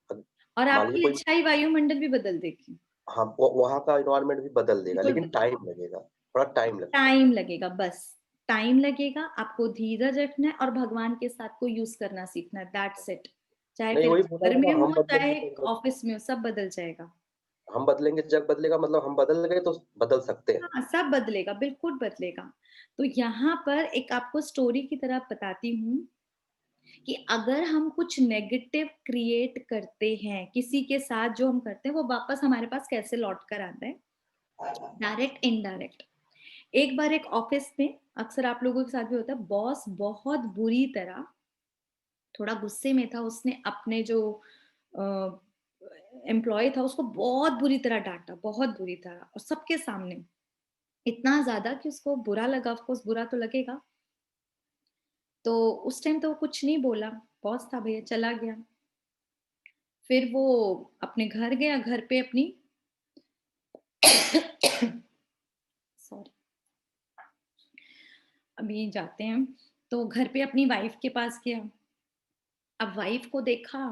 अग- और मान लीजिए आपकी कोई, अच्छाई वायुमंडल भी बदल देगी। हाँ, वहाँ का इन्वायरमेंट भी बदल देगा, बिल्कुल लेकिन बदल, टाइम लगेगा, थोड़ा टाइम लगेगा। टाइम लगेगा, बस टाइम लगेगा। आपको धीरज रखना है और भगवान के साथ को यूज करना सीखना है, दैट्स इट। चाहे नहीं फिर वही बोला घर ना, में हम हो बदलेंगे चाहे तो ऑफिस में हो, सब बदल जाएगा। हम बदलेंगे जग बदलेगा, मतलब हम बदल गए तो बदल सकते हैं। हाँ, सब बदलेगा, बिल्कुल बदलेगा। तो यहाँ पर एक आपको स्टोरी की तरह बताती हूँ कि अगर हम कुछ नेगेटिव क्रिएट करते हैं, किसी के साथ जो हम करते हैं, वो वापस हमारे पास कैसे लौट कर आता है? Direct, indirect. एक बार एक ऑफिस में, अक्सर आप लोगों के साथ भी होता है, बॉस बहुत बुरी तरह थोड़ा गुस्से में था, उसने अपने जो एम्प्लॉय था उसको बहुत बुरी तरह डांटा, बहुत बुरी तरह, और सबके सामने, इतना ज्यादा कि उसको बुरा लगा, ऑफ कोर्स बुरा तो लगेगा। तो उस टाइम तो वो कुछ नहीं बोला, बॉस था भैया, चला गया। फिर वो अपने घर गया, घर पे अपनी सॉरी, अभी जाते हैं, तो घर पे अपनी वाइफ के पास गया। अब वाइफ को देखा,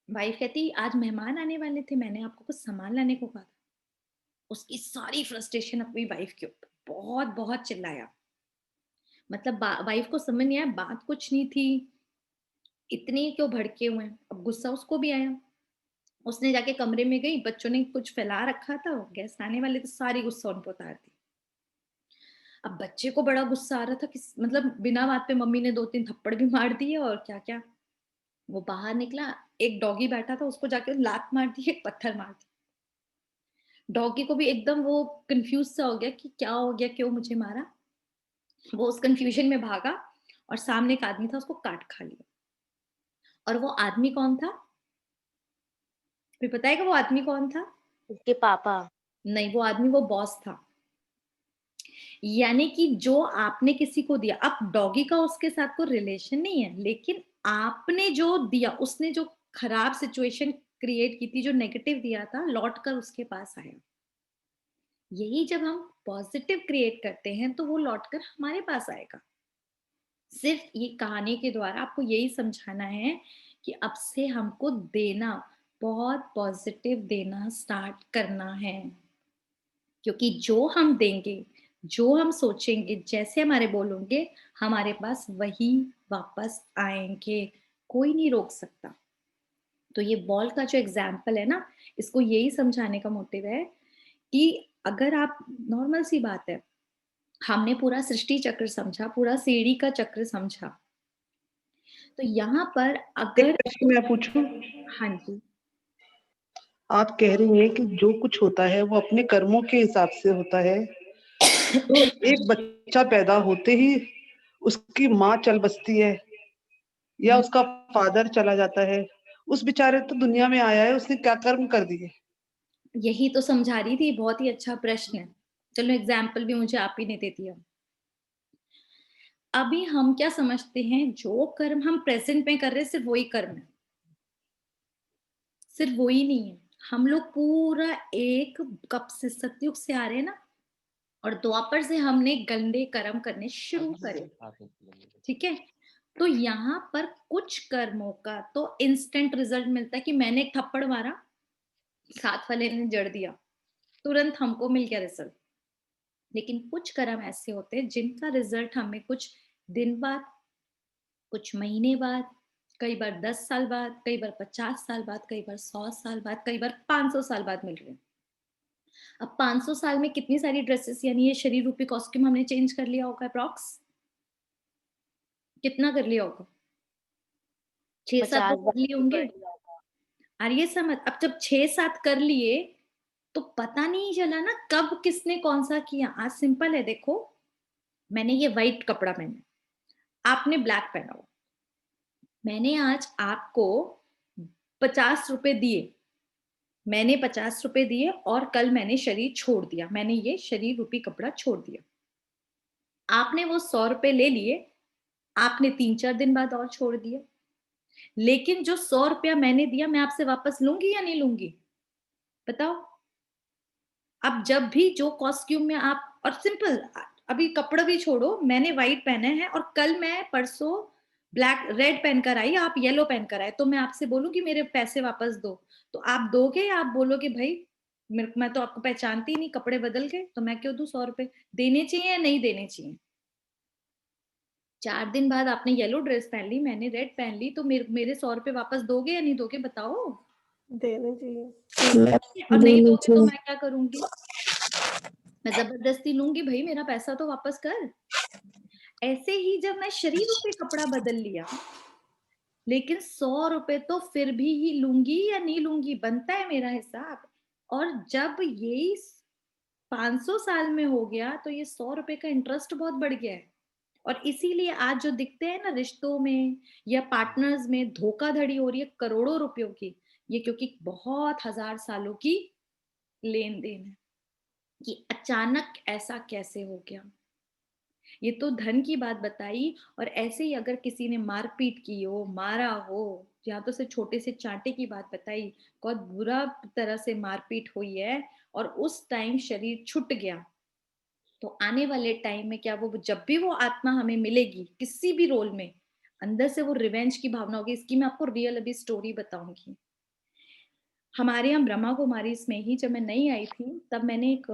वाइफ कहती आज मेहमान आने वाले थे, मैंने आपको कुछ सामान लाने को कहा था। उसकी सारी फ्रस्ट्रेशन अपनी वाइफ के ऊपर, बहुत बहुत चिल्लाया। मतलब वाइफ को समझ नहीं आया, बात कुछ नहीं थी, इतने क्यों भड़के हुए हैं। अब गुस्सा उसको भी आया, उसने जाके कमरे में गई, बच्चों ने कुछ फैला रखा था, गेस्ट आने वाले, तो सारी गुस्सा उन पर उतार दी। अब बच्चे को बड़ा गुस्सा आ रहा था कि मतलब बिना बात पे मम्मी ने 2-3 थप्पड़ भी मार दिए और क्या क्या। वो बाहर निकला, एक डॉगी बैठा था, उसको जाके लात मार दी, एक पत्थर मार दिया। डॉगी को भी एकदम वो कंफ्यूज सा हो गया कि क्या हो गया, क्यों मुझे मारा। वो उस कंफ्यूजन में भागा और सामने एक आदमी था, उसको काट खा लिया। और वो आदमी कौन था? कोई बताएगा वो आदमी कौन था? उसके पापा। नहीं, वो आदमी वो बॉस था। यानी कि जो आपने किसी को दिया, अब डॉगी का उसके साथ कोई रिलेशन नहीं है, लेकिन आपने जो दिया, उसने जो खराब सिचुएशन क्रिएट की थी, जो नेगेटिव दिया था, लौट कर उसके पास आया। यही जब हम पॉजिटिव क्रिएट करते हैं तो वो लौटकर हमारे पास आएगा। सिर्फ ये कहानी के द्वारा आपको यही समझाना है कि अब से हमको देना, बहुत पॉजिटिव देना स्टार्ट करना है। क्योंकि जो हम देंगे, जो हम सोचेंगे, जैसे हमारे बोलोगे, हमारे पास वही वापस आएंगे, कोई नहीं रोक सकता। तो ये बॉल का जो एग्जाम्पल है ना, इसको यही समझाने का मोटिव है कि अगर आप, नॉर्मल सी बात है, हमने पूरा सृष्टि चक्र समझा, पूरा सीढ़ी का चक्र समझा, तो यहाँ पर एक अगर, प्रश्न मैं पूछूं? हाँ जी, आप कह रही हैं कि जो कुछ होता है वो अपने कर्मों के हिसाब से होता है, तो एक बच्चा पैदा होते ही उसकी माँ चल बसती है या उसका फादर चला जाता है, उस बेचारे तो दुनिया में आया है, उसने क्या कर्म कर दिए? यही तो समझा रही थी, बहुत ही अच्छा प्रश्न है। चलो एग्जाम्पल भी मुझे आप ही ने दे दिया। अभी हम क्या समझते हैं, जो कर्म हम प्रेजेंट में कर रहे हैं सिर्फ वही कर्म है, सिर्फ वही नहीं है। हम लोग पूरा एक, कब से सतयुग से आ रहे हैं ना, और द्वापर से हमने गंदे कर्म करने शुरू करे, ठीक है। तो यहाँ पर कुछ कर्मों का तो इंस्टेंट रिजल्ट मिलता है कि मैंने एक थप्पड़ मारा, साथ वाले ने जड़ दिया, तुरंत हमको मिल गया रिजल्ट। लेकिन कुछ कर्म ऐसे होते हैं जिनका रिजल्ट हमें कुछ दिन बाद, कुछ महीने बाद, कई बार 10 साल बाद, कई बार 50 साल बाद, कई बार 100 साल बाद, कई बार 500 साल बाद मिल रहे हैं। अब 500 साल में कितनी सारी ड्रेसेस, यानी ये शरीर रूपी कॉस्ट्यूम हमने चेंज कर लिया होगा, अप्रॉक्स कितना कर लिया होगा? 6-7 तो 50 कर बार लिए तो होंगे। कर लिया होगा। और ये समझ, अब जब 6-7 कर लिए तो पता नहीं चला ना कब किसने कौन सा किया। आज सिंपल है, देखो, मैंने ये व्हाइट कपड़ा पहना, आपने ब्लैक पहना हो, मैंने आज आपको 50 रुपए दिए, मैंने 50 रुपए दिए और कल मैंने शरीर छोड़ दिया, मैंने ये शरीर रूपी कपड़ा छोड़ दिया। आपने वो 100 रुपए ले लिए, आपने 3-4 दिन बाद और छोड़ दिए। लेकिन जो 100 रुपया मैंने दिया, मैं आपसे वापस लूंगी या नहीं लूंगी? बताओ। अब जब भी जो कॉस्ट्यूम में आप, और सिंपल, अभी कपड़ा भी छोड़ो, मैंने व्हाइट पहने हैं और कल मैं परसों ब्लैक रेड पहनकर आई, आप येलो पहनकर आए, तो मैं आपसे बोलूं कि मेरे पैसे वापस दो, तो आप दोगे या आप बोलोगे भाई मैं तो आपको पहचानती ही नहीं, कपड़े बदल गए तो मैं क्यों दूं 100 रुपए? देने चाहिए या नहीं देने चाहिए? 4 दिन बाद आपने येलो ड्रेस पहन ली, मैंने रेड पहन ली, तो मेरे 100 रुपए वापस दोगे या नहीं दोगे? बताओ। देने चाहिए। और नहीं देने दोगे तो चाहिए। मैं क्या करूंगी? मैं जबरदस्ती लूंगी, भाई मेरा पैसा तो वापस कर। ऐसे ही जब मैं शरीरों पे कपड़ा बदल लिया, लेकिन 100 रुपए तो फिर भी ही लूंगी या नहीं लूंगी, बनता है मेरा हिसाब। और जब यही 500 साल में हो गया तो ये 100 रुपए का इंटरेस्ट बहुत बढ़ गया है। और इसीलिए आज जो दिखते हैं ना रिश्तों में या पार्टनर्स में धोखाधड़ी हो रही है करोड़ों रुपयों की, ये क्योंकि बहुत हजार सालों की लेन देन है कि अचानक ऐसा कैसे हो गया। ये तो धन की बात बताई, और ऐसे ही अगर किसी ने मारपीट की हो, मारा हो, यहाँ तो सिर्फ छोटे से चांटे की बात बताई, बहुत बुरा तरह से मारपीट हुई है और उस टाइम शरीर छूट गया, तो आने वाले टाइम में क्या वो जब भी वो आत्मा हमें मिलेगी किसी भी रोल में, अंदर से वो रिवेंज की भावना होगी। इसकी मैं आपको रियल अभी स्टोरी बताऊंगी। हमारे यहाँ ब्रह्मा कुमारी में ही जब मैं नई आई थी, तब मैंने एक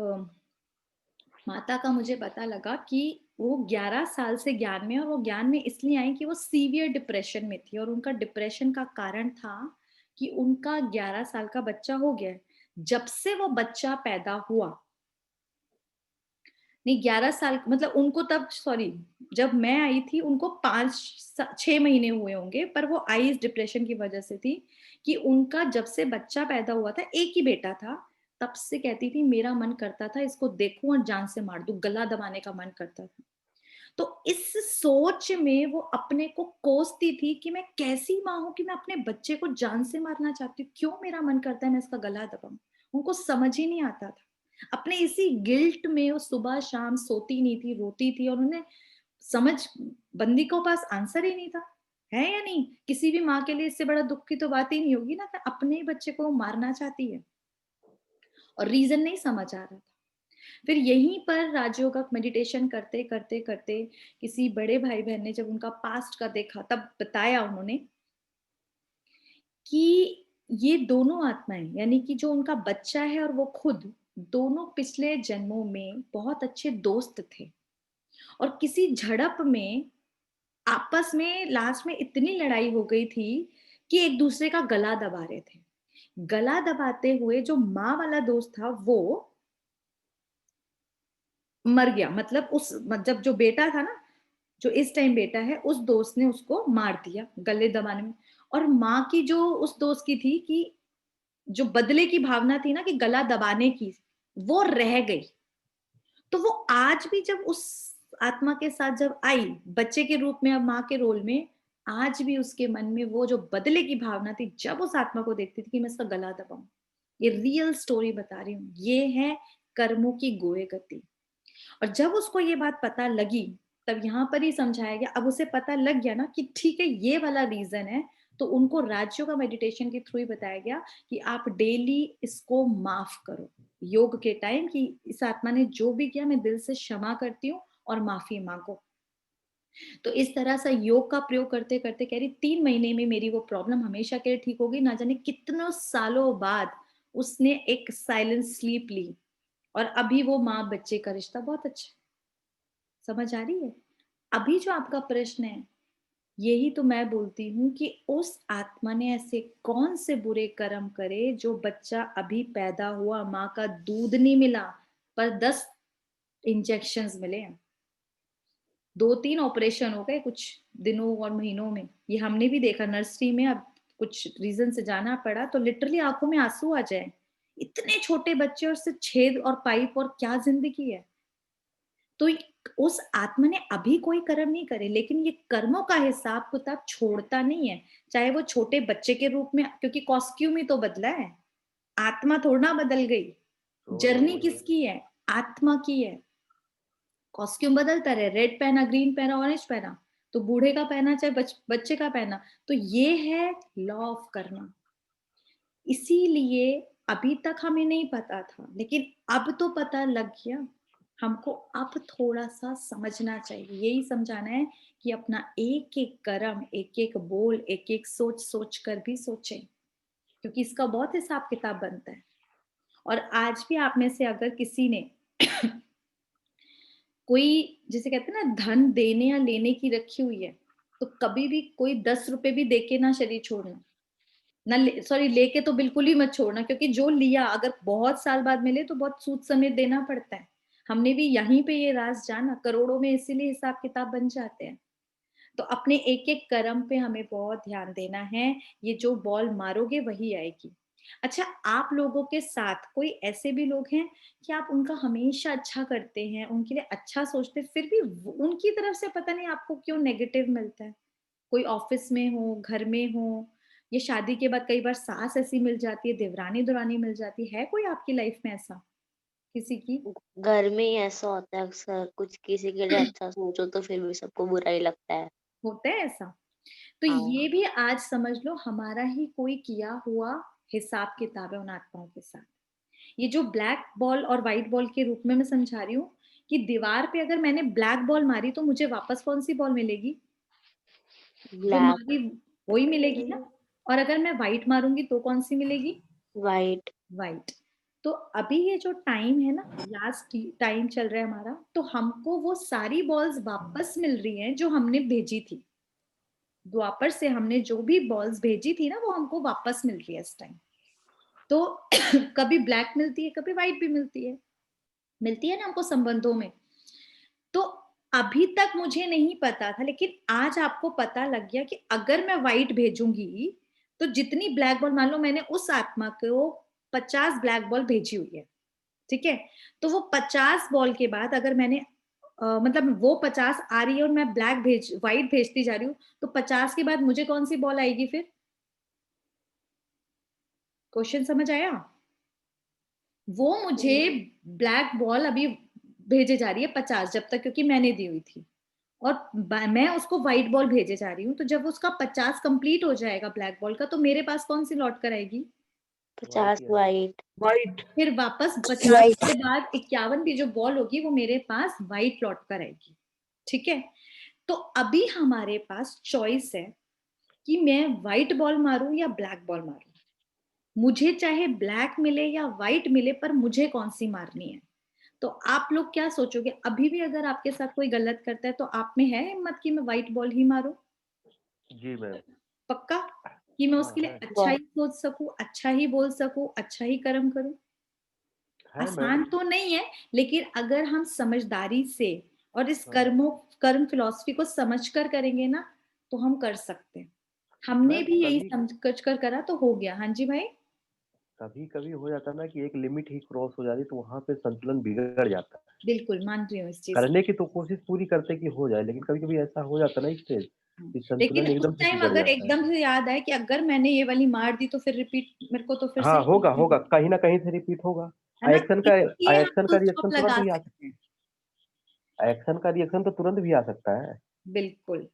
माता का मुझे पता लगा कि वो 11 साल से ज्ञान में, और वो ज्ञान में इसलिए आई कि वो सीवियर डिप्रेशन में थी, और उनका डिप्रेशन का कारण था कि उनका 11 साल का बच्चा हो गया। जब से वो बच्चा पैदा हुआ, नहीं 11 साल मतलब उनको तब, सॉरी, जब मैं आई थी उनको 5-6 महीने हुए होंगे, पर वो आई इस डिप्रेशन की वजह से थी कि उनका जब से बच्चा पैदा हुआ था, एक ही बेटा था, तब से कहती थी मेरा मन करता था इसको देखूं और जान से मार दूं, गला दबाने का मन करता था। तो इस सोच में वो अपने को कोसती थी कि मैं कैसी माँ हूं कि मैं अपने बच्चे को जान से मारना चाहती हूँ, क्यों मेरा मन करता है मैं इसका गला दबाऊं। उनको समझ ही नहीं आता था। अपने इसी गिल्ट में वो सुबह शाम सोती नहीं थी, रोती थी, और उन्हें समझ, बंदी को पास आंसर ही नहीं था, है या नहीं? किसी भी माँ के लिए इससे बड़ा दुख की तो बात ही नहीं होगी ना कि अपने ही बच्चे को मारना चाहती है और रीजन नहीं समझ आ रहा था। फिर यहीं पर राजयोग मेडिटेशन करते करते करते किसी बड़े भाई बहन ने जब उनका पास्ट का देखा, तब बताया उन्होंने कि ये दोनों आत्माएं, यानी कि जो उनका बच्चा है और वो खुद, दोनों पिछले जन्मों में बहुत अच्छे दोस्त थे, और किसी झड़प में आपस में लास्ट में इतनी लड़ाई हो गई थी कि एक दूसरे का गला दबा रहे थे। गला दबाते हुए जो माँ वाला दोस्त था वो मर गया, मतलब उस, मतलब जो बेटा था ना, जो इस टाइम बेटा है, उस दोस्त ने उसको मार दिया गले दबाने में। और माँ की जो उस दोस्त की थी कि जो बदले की भावना थी ना कि गला दबाने की, वो रह गई। तो वो आज भी जब उस आत्मा के साथ जब आई बच्चे के रूप में, अब माँ के रोल में, आज भी उसके मन में वो जो बदले की भावना थी, जब उस आत्मा को देखती थी कि मैं इसका गला दबाऊं। ये रियल स्टोरी बता रही हूँ, ये है कर्मों की गोए गति। और जब उसको ये बात पता लगी, तब यहाँ पर ही समझाया गया, अब उसे पता लग गया ना कि ठीक है ये वाला रीजन है, तो उनको राज्यों का मेडिटेशन के थ्रू ही बताया गया कि आप डेली इसको माफ करो योग के टाइम, कि इस आत्मा ने जो भी किया मैं दिल से क्षमा करती हूँ और माफी मांगो। तो इस तरह से योग का प्रयोग करते करते कह रही 3 महीने में मेरी वो प्रॉब्लम हमेशा के लिए ठीक हो गई। ना जाने कितने सालों बाद उसने एक साइलेंट स्लीप ली, और अभी वो माँ बच्चे का रिश्ता बहुत अच्छा। समझ आ रही है? अभी जो आपका प्रश्न है, यही तो मैं बोलती हूँ कि उस आत्मा ने ऐसे कौन से बुरे कर्म करे जो बच्चा अभी पैदा हुआ, माँ का दूध नहीं मिला पर 10 इंजेक्शंस मिले हैं, 2-3 ऑपरेशन हो गए कुछ दिनों और महीनों में। ये हमने भी देखा नर्सरी में, अब कुछ रीजन से जाना पड़ा तो लिटरली आंखों में आंसू आ जाए, इतने छोटे बच्चे और सिर्फ छेद और पाइप, और क्या जिंदगी है। तो उस आत्मा ने अभी कोई कर्म नहीं करे, लेकिन ये कर्मों का हिसाब किताब छोड़ता नहीं है, चाहे वो छोटे बच्चे के रूप में, क्योंकि कॉस्ट्यूम ही तो बदला है, आत्मा थोड़ा बदल गई। जर्नी किसकी है? आत्मा की है। कॉस्ट्यूम बदलता रहे, रेड पहना, ग्रीन पहना, ऑरेंज पहना, तो बूढ़े का पहना चाहे बच्चे का पहना, तो ये है लॉ ऑफ कर्मा। इसीलिए अभी तक हमें नहीं पता था, लेकिन अब तो पता लग गया। हमको अब थोड़ा सा समझना चाहिए, यही समझाना है कि अपना एक एक कर्म, एक एक बोल, एक एक सोच सोच कर भी सोचें, क्योंकि इसका बहुत हिसाब किताब बनता है। और आज भी आप में से अगर किसी ने कोई, जिसे कहते हैं ना, धन देने या लेने की रखी हुई है, तो कभी भी कोई 10 रुपए भी देके ना शरीर छोड़ना। ना सॉरी लेके तो बिल्कुल ही मत छोड़ना, क्योंकि जो लिया अगर बहुत साल बाद मिले तो बहुत सूद समेत देना पड़ता है। हमने भी यहीं पे ये राज जाना, करोड़ों में इसीलिए हिसाब किताब बन जाते हैं। तो अपने एक एक कर्म पे हमें बहुत ध्यान देना है। ये जो बॉल मारोगे वही आएगी। अच्छा, आप लोगों के साथ कोई ऐसे भी लोग हैं कि आप उनका हमेशा अच्छा करते हैं, उनके लिए अच्छा सोचते हैं, फिर भी उनकी तरफ से पता नहीं आपको क्यों नेगेटिव मिलता है? कोई ऑफिस में हो, घर में हो, या शादी के बाद कई बार सास ऐसी मिल जाती है, देवरानी दुरानी मिल जाती है कोई आपकी लाइफ में ऐसा किसी की? घर में ही ऐसा होता है अक्सर, कुछ किसी के लिए अच्छा सोचो तो फिर भी सबको बुरा ही लगता है। होता है ऐसा? तो हाँ। ये भी आज समझ लो हमारा ही कोई किया हुआ हिसाब किताब है उन आत्माओं के साथ। ये जो ब्लैक बॉल और व्हाइट बॉल के रूप में मैं समझा रही हूँ कि दीवार पे अगर मैंने ब्लैक बॉल मारी तो मुझे वापस कौन सी बॉल मिलेगी? जो ब्लैक, मारी वही मिलेगी ना। और अगर मैं व्हाइट मारूंगी तो कौन सी मिलेगी? वाइट। वाइट। तो अभी ये जो टाइम है ना, लास्ट टाइम चल रहा है हमारा, तो हमको वो सारी बॉल्स वापस मिल रही हैं जो हमने भेजी थी। द्वापर से हमने जो भी बॉल्स भेजी थी ना वो हमको वापस मिल रही है इस टाइम। तो कभी ब्लैक मिलती है, कभी व्हाइट भी मिलती है ना हमको संबंधों में। तो अभी तक मुझे नहीं पता था, लेकिन आज आपको पता लग गया कि अगर मैं व्हाइट भेजूंगी तो जितनी ब्लैक बॉल, मान लो मैंने उस आत्मा को 50 ब्लैक बॉल भेजी हुई है, ठीक है, तो वो 50 बॉल के बाद अगर मैंने मतलब वो 50 आ रही है और मैं व्हाइट भेजती जा रही हूँ, तो 50 के बाद मुझे कौन सी बॉल आएगी फिर? क्वेश्चन समझ आया? वो मुझे ब्लैक बॉल अभी भेजे जा रही है 50 जब तक, क्योंकि मैंने दी हुई थी, और मैं उसको व्हाइट बॉल भेजे जा रही हूँ। तो जब उसका 50 कंप्लीट हो जाएगा ब्लैक बॉल का, तो मेरे पास कौन सी लौट कर आएगी? 50 वाइट। वाइट। फिर वापस 50 के बाद 51 की जो बॉल होगी वो मेरे पास व्हाइट लौट कर आएगी। ठीक है, तो अभी हमारे पास चॉइस है कि मैं व्हाइट बॉल मारूं या ब्लैक बॉल मारूं। मुझे चाहे ब्लैक मिले या व्हाइट मिले, पर मुझे कौन सी मारनी है? तो आप लोग क्या सोचोगे? अभी भी अगर आपके साथ कोई गलत करता है तो आप में है हिम्मत कि मैं व्हाइट बॉल ही मारूं? जी मैम। पक्का कि मैं हाँ उसके लिए है अच्छा ही सोच सकूं, अच्छा ही बोल सकूं, अच्छा ही कर्म करूं? मैम। आसान तो नहीं है, लेकिन अगर हम समझदारी से और इस हाँ कर्म फिलॉसफी को समझकर करेंगे ना, तो हम कर सकते हैं। हमने मैम, भी यही कभी समझ कर करा तो हो गया। हाँ जी भाई। कभी कभी हो जाता ना कि एक लिमिट ही क्रॉस हो जाती, तो वहां पे संतुलन बिगड़ जाता है। बिल्कुल मान रही हूँ इस चीज करने की तो कोशिश पूरी करते कि हो जाए, लेकिन कभी कभी ऐसा हो जाता ना स्टेज को। कि लेकिन संतुलन उस एकदम से टाइम बिगड़ अगर जाता है। एकदम से याद आए कि अगर मैंने ये वाली मार दी तो फिर रिपीट मेरे को तो फिर से हाँ होगा होगा, कहीं ना कहीं से रिपीट होगा। है ना, इसलिए हम एक्शन का फुल रिएक्शन स्टॉप तुरंत लगा भी आ सकते सकता हैं। है। एक्शन का रिएक्शन तो तुरंत भी आ सकता है। बिल्कुल।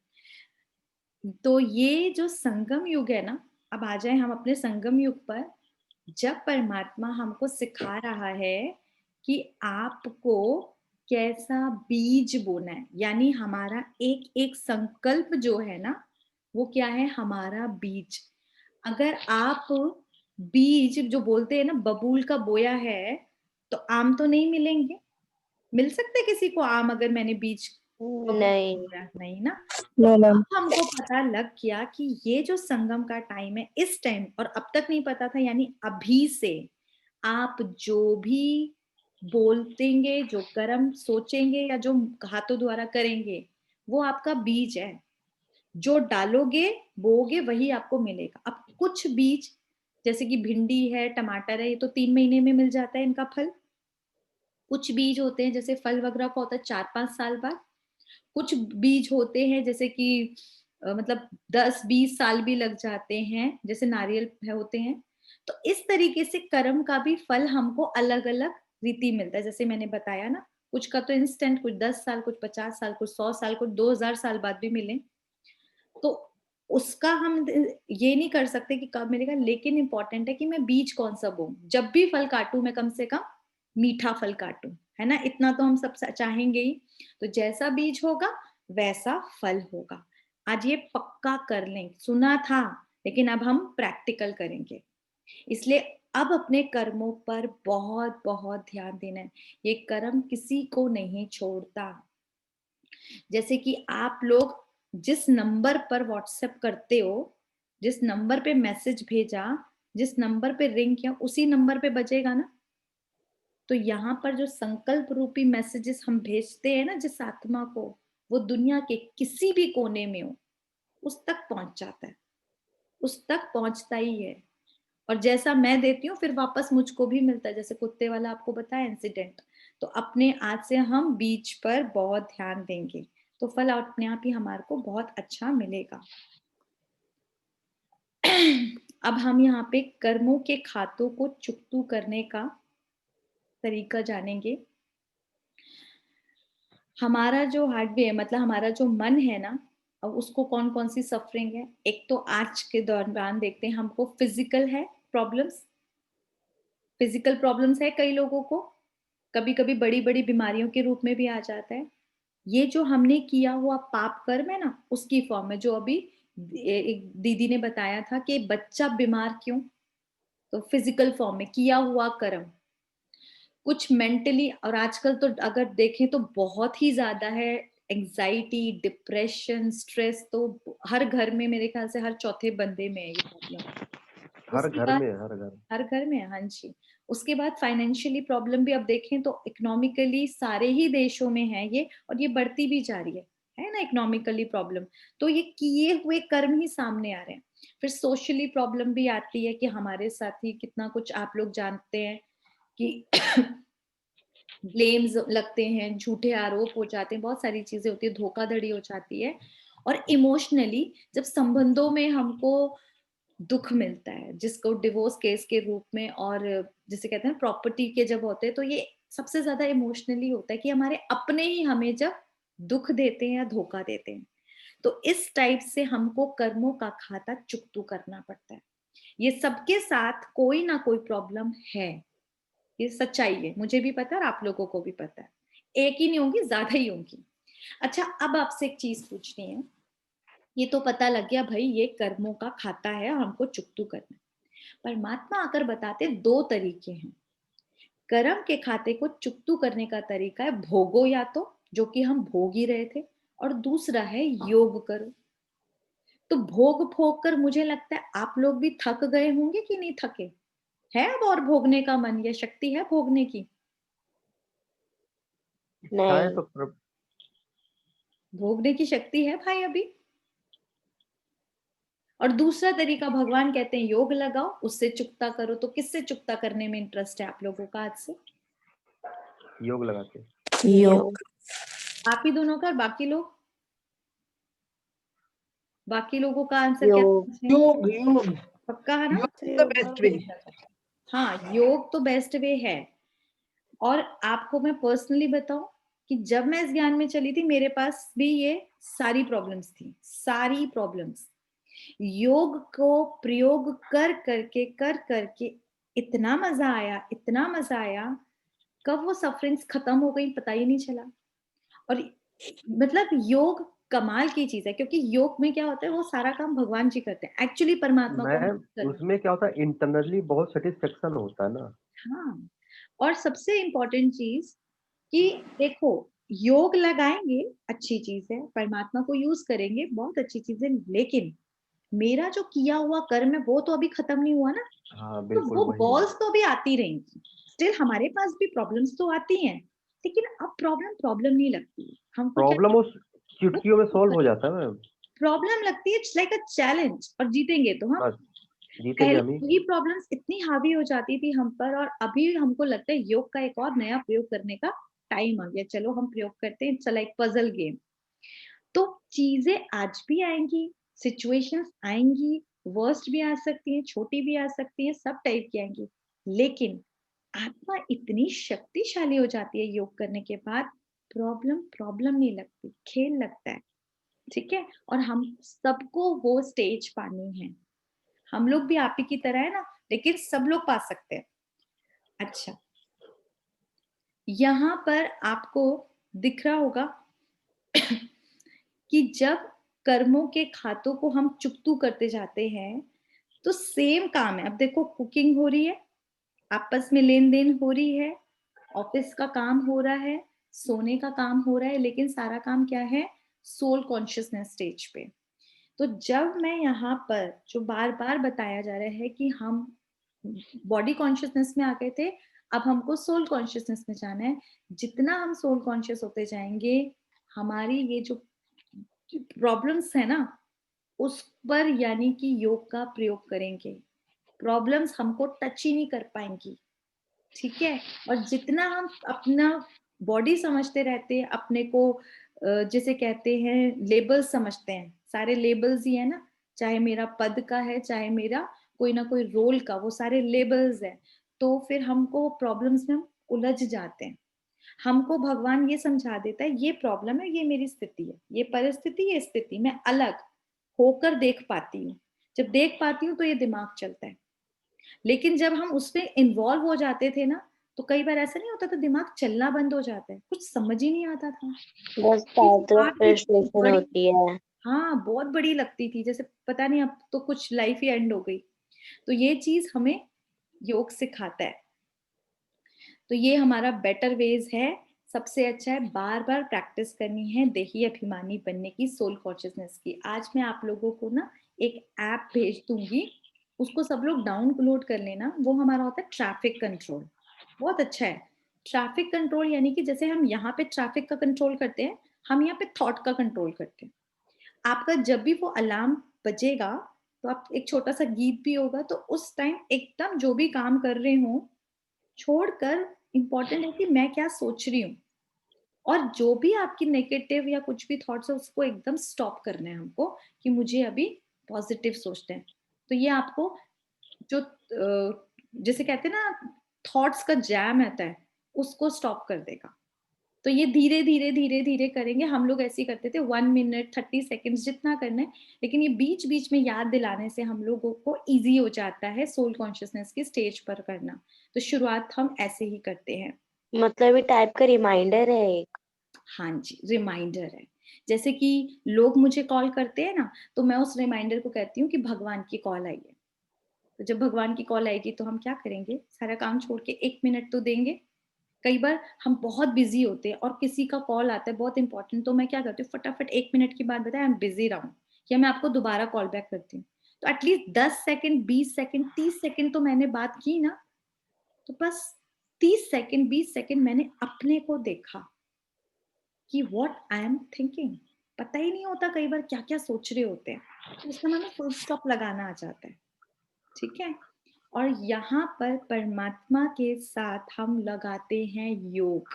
तो ये जो संगम युग है ना, अब आ जाए हम अपने संगम युग पर। जब परमात्मा हमको सिखा रहा है कि आपको कैसा बीज बोना है, यानी हमारा एक एक संकल्प जो है ना, वो क्या है? हमारा बीज। अगर आप बीज जो बोलते हैं ना, बबूल का बोया है, तो आम तो नहीं मिलेंगे। मिल सकते किसी को आम अगर मैंने बीज बबूल का नहीं। बोया? नहीं ना। तो No, अब ma'am. हमको पता लग गया कि ये जो संगम का टाइम है, इस टाइम, और अब तक नहीं पता था, यानी अभी से आप जो भी बोलतेंगे, जो कर्म सोचेंगे या जो हाथों द्वारा करेंगे, वो आपका बीज है। जो डालोगे, बोओगे, वही आपको मिलेगा। अब कुछ बीज, जैसे कि भिंडी है, टमाटर है, ये तो 3 महीने में मिल जाता है इनका फल। कुछ बीज होते हैं जैसे फल वगैरह का होता है 4-5 साल बाद। कुछ बीज होते हैं जैसे कि मतलब 10-20 साल भी लग जाते हैं, जैसे नारियल होते हैं। तो इस तरीके से कर्म का भी फल हमको अलग अलग रीति मिलता है। जैसे मैंने बताया ना, कुछ का तो इंस्टेंट, कुछ 10 साल, कुछ 50 साल, कुछ 100 साल, कुछ 2000 साल बाद भी मिले। तो उसका हम ये नहीं कर सकते कि कब मिलेगा, लेकिन इंपॉर्टेंट है कि मैं बीज कौन सा बोऊं। जब भी फल काटूं मैं कम से कम मीठा फल काटूं, है ना, इतना तो हम सब चाहेंगे ही। तो जैसा बीज होगा वैसा फल होगा। आज ये पक्का कर लें, सुना था लेकिन अब हम प्रैक्टिकल करेंगे। इसलिए अब अपने कर्मों पर बहुत बहुत ध्यान देना है। ये कर्म किसी को नहीं छोड़ता। जैसे कि आप लोग जिस नंबर पर व्हाट्सएप करते हो, जिस नंबर पे मैसेज भेजा, जिस नंबर पे रिंग किया, उसी नंबर पे बजेगा ना। तो यहाँ पर जो संकल्प रूपी मैसेजेस हम भेजते हैं ना जिस आत्मा को, वो दुनिया के किसी भी कोने में हो उस तक पहुंच जाता है, उस तक पहुंचता ही है। और जैसा मैं देती हूँ फिर वापस मुझको भी मिलता है। जैसे कुत्ते वाला आपको बताया इंसिडेंट, तो अपने आज से हम बीज पर बहुत ध्यान देंगे तो फल अपने आप ही हमारे को बहुत अच्छा मिलेगा। अब हम यहाँ पे कर्मों के खातों को चुकतू करने का तरीका जानेंगे। हमारा जो हार्डवेयर मतलब हमारा जो मन है ना, अब उसको कौन कौन सी सफरिंग है। एक तो आज के दौरान देखते हैं हमको फिजिकल है प्रॉब्लम्स, फिजिकल प्रॉब्लम्स है कई लोगों को, कभी कभी बड़ी बड़ी बीमारियों के रूप में भी आ जाता है। ये जो हमने किया हुआ पाप कर्म है ना, उसकी फॉर्म में, जो अभी एक दीदी ने बताया था कि बच्चा बीमार क्यों, तो फिजिकल फॉर्म में किया हुआ कर्म। कुछ मेंटली, और आजकल तो अगर देखें तो बहुत ही ज्यादा है, एंजाइटी, डिप्रेशन, स्ट्रेस तो हर घर में, मेरे ख्याल से हर चौथे बंदे में है ये प्रॉब्लम। हर उसके घर बाद में, हर घर। हर घर में है, हाँ जी। उसके बाद फाइनेंशियली प्रॉब्लम भी अब देखें तो इकोनॉमिकली सारे ही देशों में है ये, और ये बढ़ती भी जा रही है ना इकोनॉमिकली प्रॉब्लम। तो ये किए हुए कर्म ही सामने आ रहे हैं। फिर सोशली प्रॉब्लम भी आती है कि हमारे साथ ही कितना कुछ आप लोग जानते हैं कि ब्लेम्स लगते हैं, झूठे आरोप हो जाते हैं, बहुत सारी चीजें होती है, धोखाधड़ी हो जाती है। और इमोशनली जब संबंधों में हमको दुख मिलता है, जिसको डिवोर्स केस के रूप में, और जिसे कहते हैं प्रॉपर्टी के जब होते हैं, तो ये सबसे ज्यादा इमोशनली होता है कि हमारे अपने ही हमें जब दुख देते हैं या धोखा देते हैं। तो इस टाइप से हमको कर्मों का खाता चुकतू करना पड़ता है। ये सबके साथ कोई ना कोई प्रॉब्लम है, ये सच्चाई है, मुझे भी पता है और आप लोगों को भी पता है। एक ही नहीं होंगी, ज्यादा ही होंगी। अच्छा, अब आपसे एक चीज पूछनी है। ये तो पता लग गया भाई ये कर्मों का खाता है और हमको चुकतू करना है। परमात्मा आकर बताते दो तरीके हैं। कर्म के खाते को चुकतू करने का तरीका है भोगो, या तो जो कि हम भोग ही रहे थे, और दूसरा है योग करो। तो भोग भोग कर मुझे लगता है आप लोग भी थक गए होंगे कि नहीं थके है अब, और भोगने का मन या शक्ति है भोगने की? इच्छाएं नहीं। तो भोगने की शक्ति है भाई अभी। और दूसरा तरीका भगवान कहते हैं योग लगाओ, उससे चुकता करो। तो किससे चुकता करने में इंटरेस्ट है आप लोगों का आज से? योग लगाते। योग। आप ही दोनों का, और बाकी लोग, बाकी लोगों का आंसर क्या योग। है? योग योग पक्का है ना? योग द बेस्ट वे। हाँ, योग तो बेस्ट वे है। और आपको मैं पर्सनली बताऊं कि जब मैं इस ज्ञान में चली थी मेरे पास भी ये सारी प्रॉब्लम्स थी, सारी प्रॉब्लम्स। योग को प्रयोग कर करके इतना मजा आया, इतना मजा आया, कब वो सफरिंग्स खत्म हो गई पता ही नहीं चला। और मतलब योग कमाल की चीज है, क्योंकि योग में क्या होता है, वो सारा काम भगवान जी करते हैं, एक्चुअली परमात्मा को मैम करना। उसमें क्या होता है, इंटरनली बहुत सेटिस्फेक्शन होता है ना। हाँ, और सबसे इम्पोर्टेंट चीज कि देखो, योग लगाएंगे अच्छी चीज है, परमात्मा को यूज करेंगे बहुत अच्छी चीज है, लेकिन मेरा जो किया हुआ कर्म है वो तो अभी खत्म नहीं हुआ ना। हाँ तो बिल्कुल वो वही। बॉल्स तो अभी आती रहेंगी, स्टिल हमारे पास भी प्रॉब्लम्स तो आती हैं, लेकिन अब प्रॉब्लम प्रॉब्लम नहीं लगती हमको। क्या प्रॉब्लम उस चुटकियों में सॉल्व हो जाता है मैम। प्रॉब्लम लगती है इट्स लाइक अ चैलेंज, और जीतेंगे तो हम। बस जीतेंगे पहले हम ही। वही प्रॉब्लम्स इतनी हावी हो जाती थी हम पर, और अभी हमको लगता है योग का एक और नया प्रयोग करने का टाइम आ गया, चलो हम प्रयोग करते हैं, इट्स लाइक पजल गेम। तो चीजें आज भी आएंगी, सिचुएशंस आएंगी, वर्स्ट भी आ सकती हैं, छोटी भी आ सकती हैं, सब टाइप की आएंगी, लेकिन आत्मा इतनी शक्तिशाली हो जाती है योग करने के बाद, प्रॉब्लम प्रॉब्लम नहीं लगती, खेल लगता है। ठीक है, और हम सबको वो स्टेज पानी है। हम लोग भी आप ही की तरह है ना, लेकिन सब लोग पा सकते हैं। अच्छा, यहाँ पर आपको दिख रहा होगा कि जब कर्मों के खातों को हम चुकतू करते जाते हैं तो सेम काम है। अब देखो, कुकिंग हो रही है, आपस में लेन देन हो रही है, ऑफिस का काम हो रहा है, सोने का काम हो रहा है, लेकिन सारा काम क्या है, सोल कॉन्शियसनेस स्टेज पे। तो जब मैं यहाँ पर जो बार बार बताया जा रहा है कि हम बॉडी कॉन्शियसनेस में आ गए थे, अब हमको सोल कॉन्शियसनेस में जाना है। जितना हम सोल कॉन्शियस होते जाएंगे, हमारी ये जो प्रॉब्लम्स है ना, उस पर यानी कि योग का प्रयोग करेंगे, प्रॉब्लम्स हमको टच ही नहीं कर पाएंगी। ठीक है। और जितना हम अपना बॉडी समझते रहते हैं, अपने को जिसे कहते हैं लेबल्स समझते हैं, सारे लेबल्स ही है ना, चाहे मेरा पद का है, चाहे मेरा कोई ना कोई रोल का, वो सारे लेबल्स है। तो फिर हमको प्रॉब्लम्स में हम उलझ जाते हैं। हमको भगवान ये समझा देता है, ये प्रॉब्लम है, ये मेरी स्थिति है, ये परिस्थिति, ये स्थिति, मैं अलग होकर देख पाती हूँ। जब देख पाती हूँ तो ये दिमाग चलता है। लेकिन जब हम उसमें इन्वॉल्व हो जाते थे ना, तो कई बार ऐसा नहीं होता था, दिमाग चलना बंद हो जाता है, कुछ समझ ही नहीं आता था। बस इस चारों तरफ बात की फ्रस्ट्रेशन बड़ी, होती है। हाँ बहुत बड़ी लगती थी, जैसे पता नहीं अब तो कुछ लाइफ ही एंड हो गई। तो ये चीज हमें योग सिखाता है। तो ये हमारा बेटर वेज है। सबसे अच्छा है बार बार प्रैक्टिस करनी है देही अभिमानी बनने की, सोल कॉन्शियसनेस की। आज मैं आप लोगों को ना एक ऐप भेज दूंगी, उसको सब लोग डाउनलोड कर लेना। वो हमारा होता है ट्रैफिक कंट्रोल, बहुत अच्छा है। ट्रैफिक कंट्रोल यानी कि जैसे हम यहाँ पे ट्रैफिक का कंट्रोल करते हैं, हम यहाँ पे थॉट का कंट्रोल करते हैं। आपका जब भी वो अलार्म बजेगा, तो आप एक छोटा सा गीत भी होगा, तो उस टाइम एकदम जो भी काम कर रहे हो छोड़कर, इंपॉर्टेंट है कि मैं क्या सोच रही हूँ, और जो भी आपकी नेगेटिव या कुछ भी थॉट्स है उसको एकदम स्टॉप करना है हमको, कि मुझे अभी पॉजिटिव सोचते हैं। तो ये आपको जो जैसे कहते हैं ना थॉट्स का जैम आता है, उसको स्टॉप कर देगा। तो ये धीरे धीरे धीरे धीरे करेंगे। हम लोग ऐसे ही करते थे 1 मिनट 30 सेकेंड्स जितना करना है, लेकिन ये बीच बीच में याद दिलाने से हम लोगों को इजी हो जाता है सोल कॉन्शियसनेस की स्टेज पर करना। तो शुरुआत हम ऐसे ही करते हैं। मतलब ये टाइप का रिमाइंडर है एक। हाँ जी, रिमाइंडर है। जैसे कि लोग मुझे कॉल करते हैं ना, तो मैं उस रिमाइंडर को कहती हूँ कि भगवान की कॉल आई है। तो जब भगवान की कॉल आएगी तो हम क्या करेंगे, सारा काम छोड़ के 1 मिनट तो देंगे। कई बार हम बहुत बिजी होते हैं और किसी का कॉल आता है बहुत इंपॉर्टेंट, तो मैं क्या करती हूँ, फटाफट 1 मिनट की बात बताए, आई एम बिजी रहा हूँ, या मैं आपको दोबारा कॉल बैक करती हूँ। तो एटलीस्ट 10 सेकंड, 20 सेकंड, 30 सेकंड तो मैंने बात की ना। तो बस 30 सेकंड, 20 सेकंड मैंने अपने को देखा कि व्हाट आई एम थिंकिंग। पता ही नहीं होता कई बार क्या क्या सोच रहे होते हैं, तो उस समय में फुल स्टॉप लगाना आ जाता है। ठीक है। और यहाँ पर परमात्मा के साथ हम लगाते हैं योग।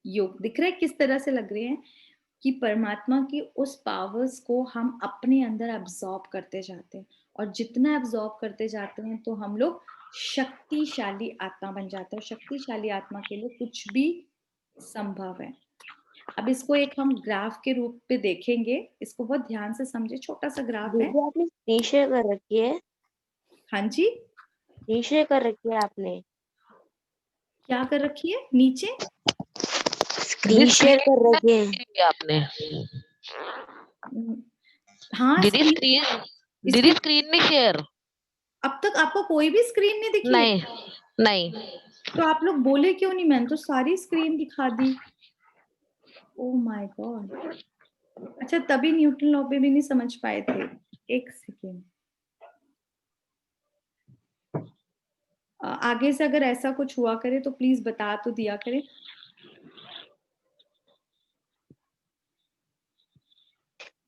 योग दिख रहा है किस तरह से लग रहे हैं, कि परमात्मा की उस पावर्स को हम अपने अंदर अब्सॉर्ब करते जाते हैं, और जितना अब्सॉर्ब करते जाते हैं तो हम लोग शक्तिशाली आत्मा बन जाते हैं। शक्तिशाली आत्मा के लिए कुछ भी संभव है। अब इसको एक हम ग्राफ के रूप में देखेंगे, इसको बहुत ध्यान से समझे। छोटा सा ग्राफ है। दीदी आपने स्क्रीन शेयर कर रखी है? हाँ जी, स्क्रीन शेयर कर रखी है आपने? क्या कर रखी है नीचे? स्क्रीन शेयर कर रखी है आपने? हाँ, दीदी स्क्रीन, दीदी स्क्रीन नहीं शेयर। अब तक आपको कोई भी स्क्रीन नहीं दिखी? नहीं नहीं। तो आप लोग बोले क्यों नहीं? मैंने तो सारी स्क्रीन दिखा दी। Oh my God. अच्छा, तभी न्यूटन लॉ पे भी नहीं समझ पाए थे। एक सेकेंड, आगे से अगर ऐसा कुछ हुआ करे तो प्लीज बता तो दिया करें।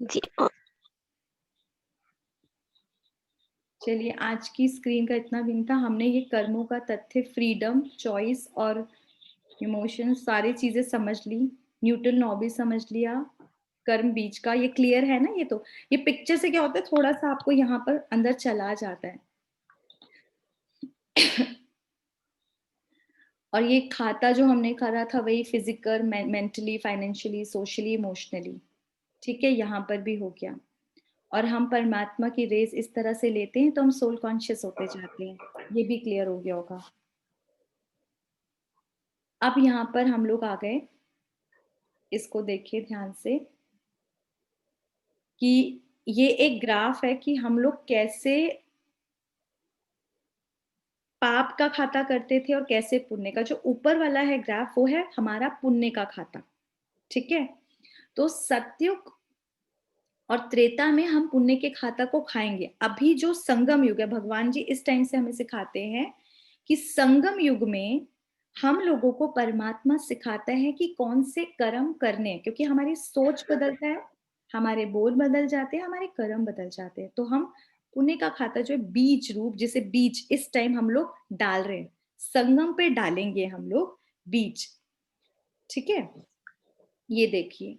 जी। चलिए, आज की स्क्रीन का इतना दिन था। हमने ये कर्मों का तथ्य, फ्रीडम, चॉइस और इमोशन, सारी चीजें समझ ली। न्यूटन लॉ भी समझ लिया, कर्म बीज का। ये क्लियर है ना? ये पिक्चर से क्या होता है, थोड़ा सा आपको यहाँ पर अंदर चला जाता है। और ये खाता जो हमने करा था वही physical, mentally, financially, socially, emotionally. ठीक है, यहाँ पर भी हो गया। और हम परमात्मा की रेस इस तरह से लेते हैं तो हम सोल कॉन्शियस होते जाते हैं। ये भी क्लियर हो गया होगा। अब यहाँ पर हम लोग आ गए, इसको देखिए ध्यान से, कि ये एक ग्राफ है कि हम लोग कैसे पाप का खाता करते थे और कैसे पुण्य का। जो ऊपर वाला है ग्राफ, वो है हमारा पुण्य का खाता। ठीक है। तो सतयुग और त्रेता में हम पुण्य के खाता को खाएंगे। अभी जो संगम युग है, भगवान जी इस टाइम से हमें सिखाते हैं कि संगम युग में हम लोगों को परमात्मा सिखाता है कि कौन से कर्म करने हैं, क्योंकि हमारी सोच बदलता है, हमारे बोल बदल जाते हैं, हमारे कर्म बदल जाते हैं। तो हम पुण्य का खाता जो है बीज रूप, जिसे बीज इस टाइम हम लोग डाल रहे हैं, संगम पे डालेंगे हम लोग बीज। ठीक है, ये देखिए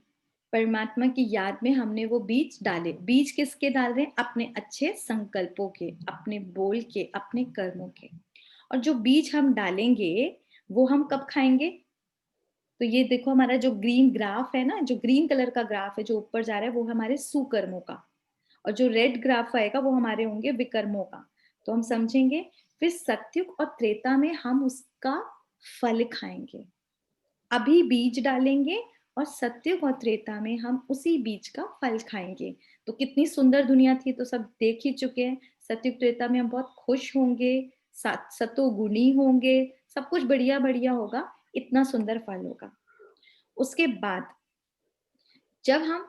परमात्मा की याद में हमने वो बीज डाले। बीज किसके डाल रहे हैं? अपने अच्छे संकल्पों के, अपने बोल के, अपने कर्मों के। और जो बीज हम डालेंगे वो हम कब खाएंगे? तो ये देखो हमारा जो ग्रीन ग्राफ है ना, जो ग्रीन कलर का ग्राफ है जो ऊपर जा रहा है, वो हमारे सुकर्मों का, और जो रेड ग्राफ आएगा वो हमारे होंगे विकर्मों का। तो हम समझेंगे फिर सत्युग और त्रेता में हम उसका फल खाएंगे। अभी बीज डालेंगे और सत्युग और त्रेता में हम उसी बीज का फल खाएंगे। तो कितनी सुंदर दुनिया थी, तो सब देख ही चुके हैं। सत्युग त्रेता में हम बहुत खुश होंगे, सतोगुणी होंगे, सब कुछ बढ़िया बढ़िया होगा, इतना सुंदर फल होगा। उसके बाद जब हम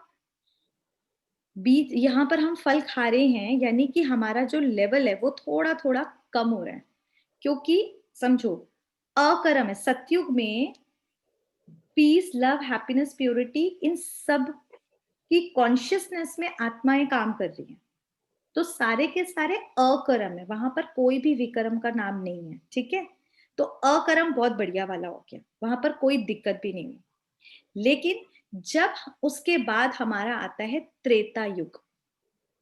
बीज, यहाँ पर हम फल खा रहे हैं, यानी कि हमारा जो लेवल है वो थोड़ा थोड़ा कम हो रहा है, क्योंकि समझो अकर्म है। सतयुग में पीस, लव, हैप्पीनेस, प्योरिटी, इन सब की कॉन्शियसनेस में आत्माएं काम कर रही हैं। तो सारे के सारे अकर्म है, वहां पर कोई भी विकर्म का नाम नहीं है। ठीक है, तो अकर्म बहुत बढ़िया वाला हो गया, वहां पर कोई दिक्कत भी नहीं है। लेकिन जब उसके बाद हमारा आता है त्रेता युग,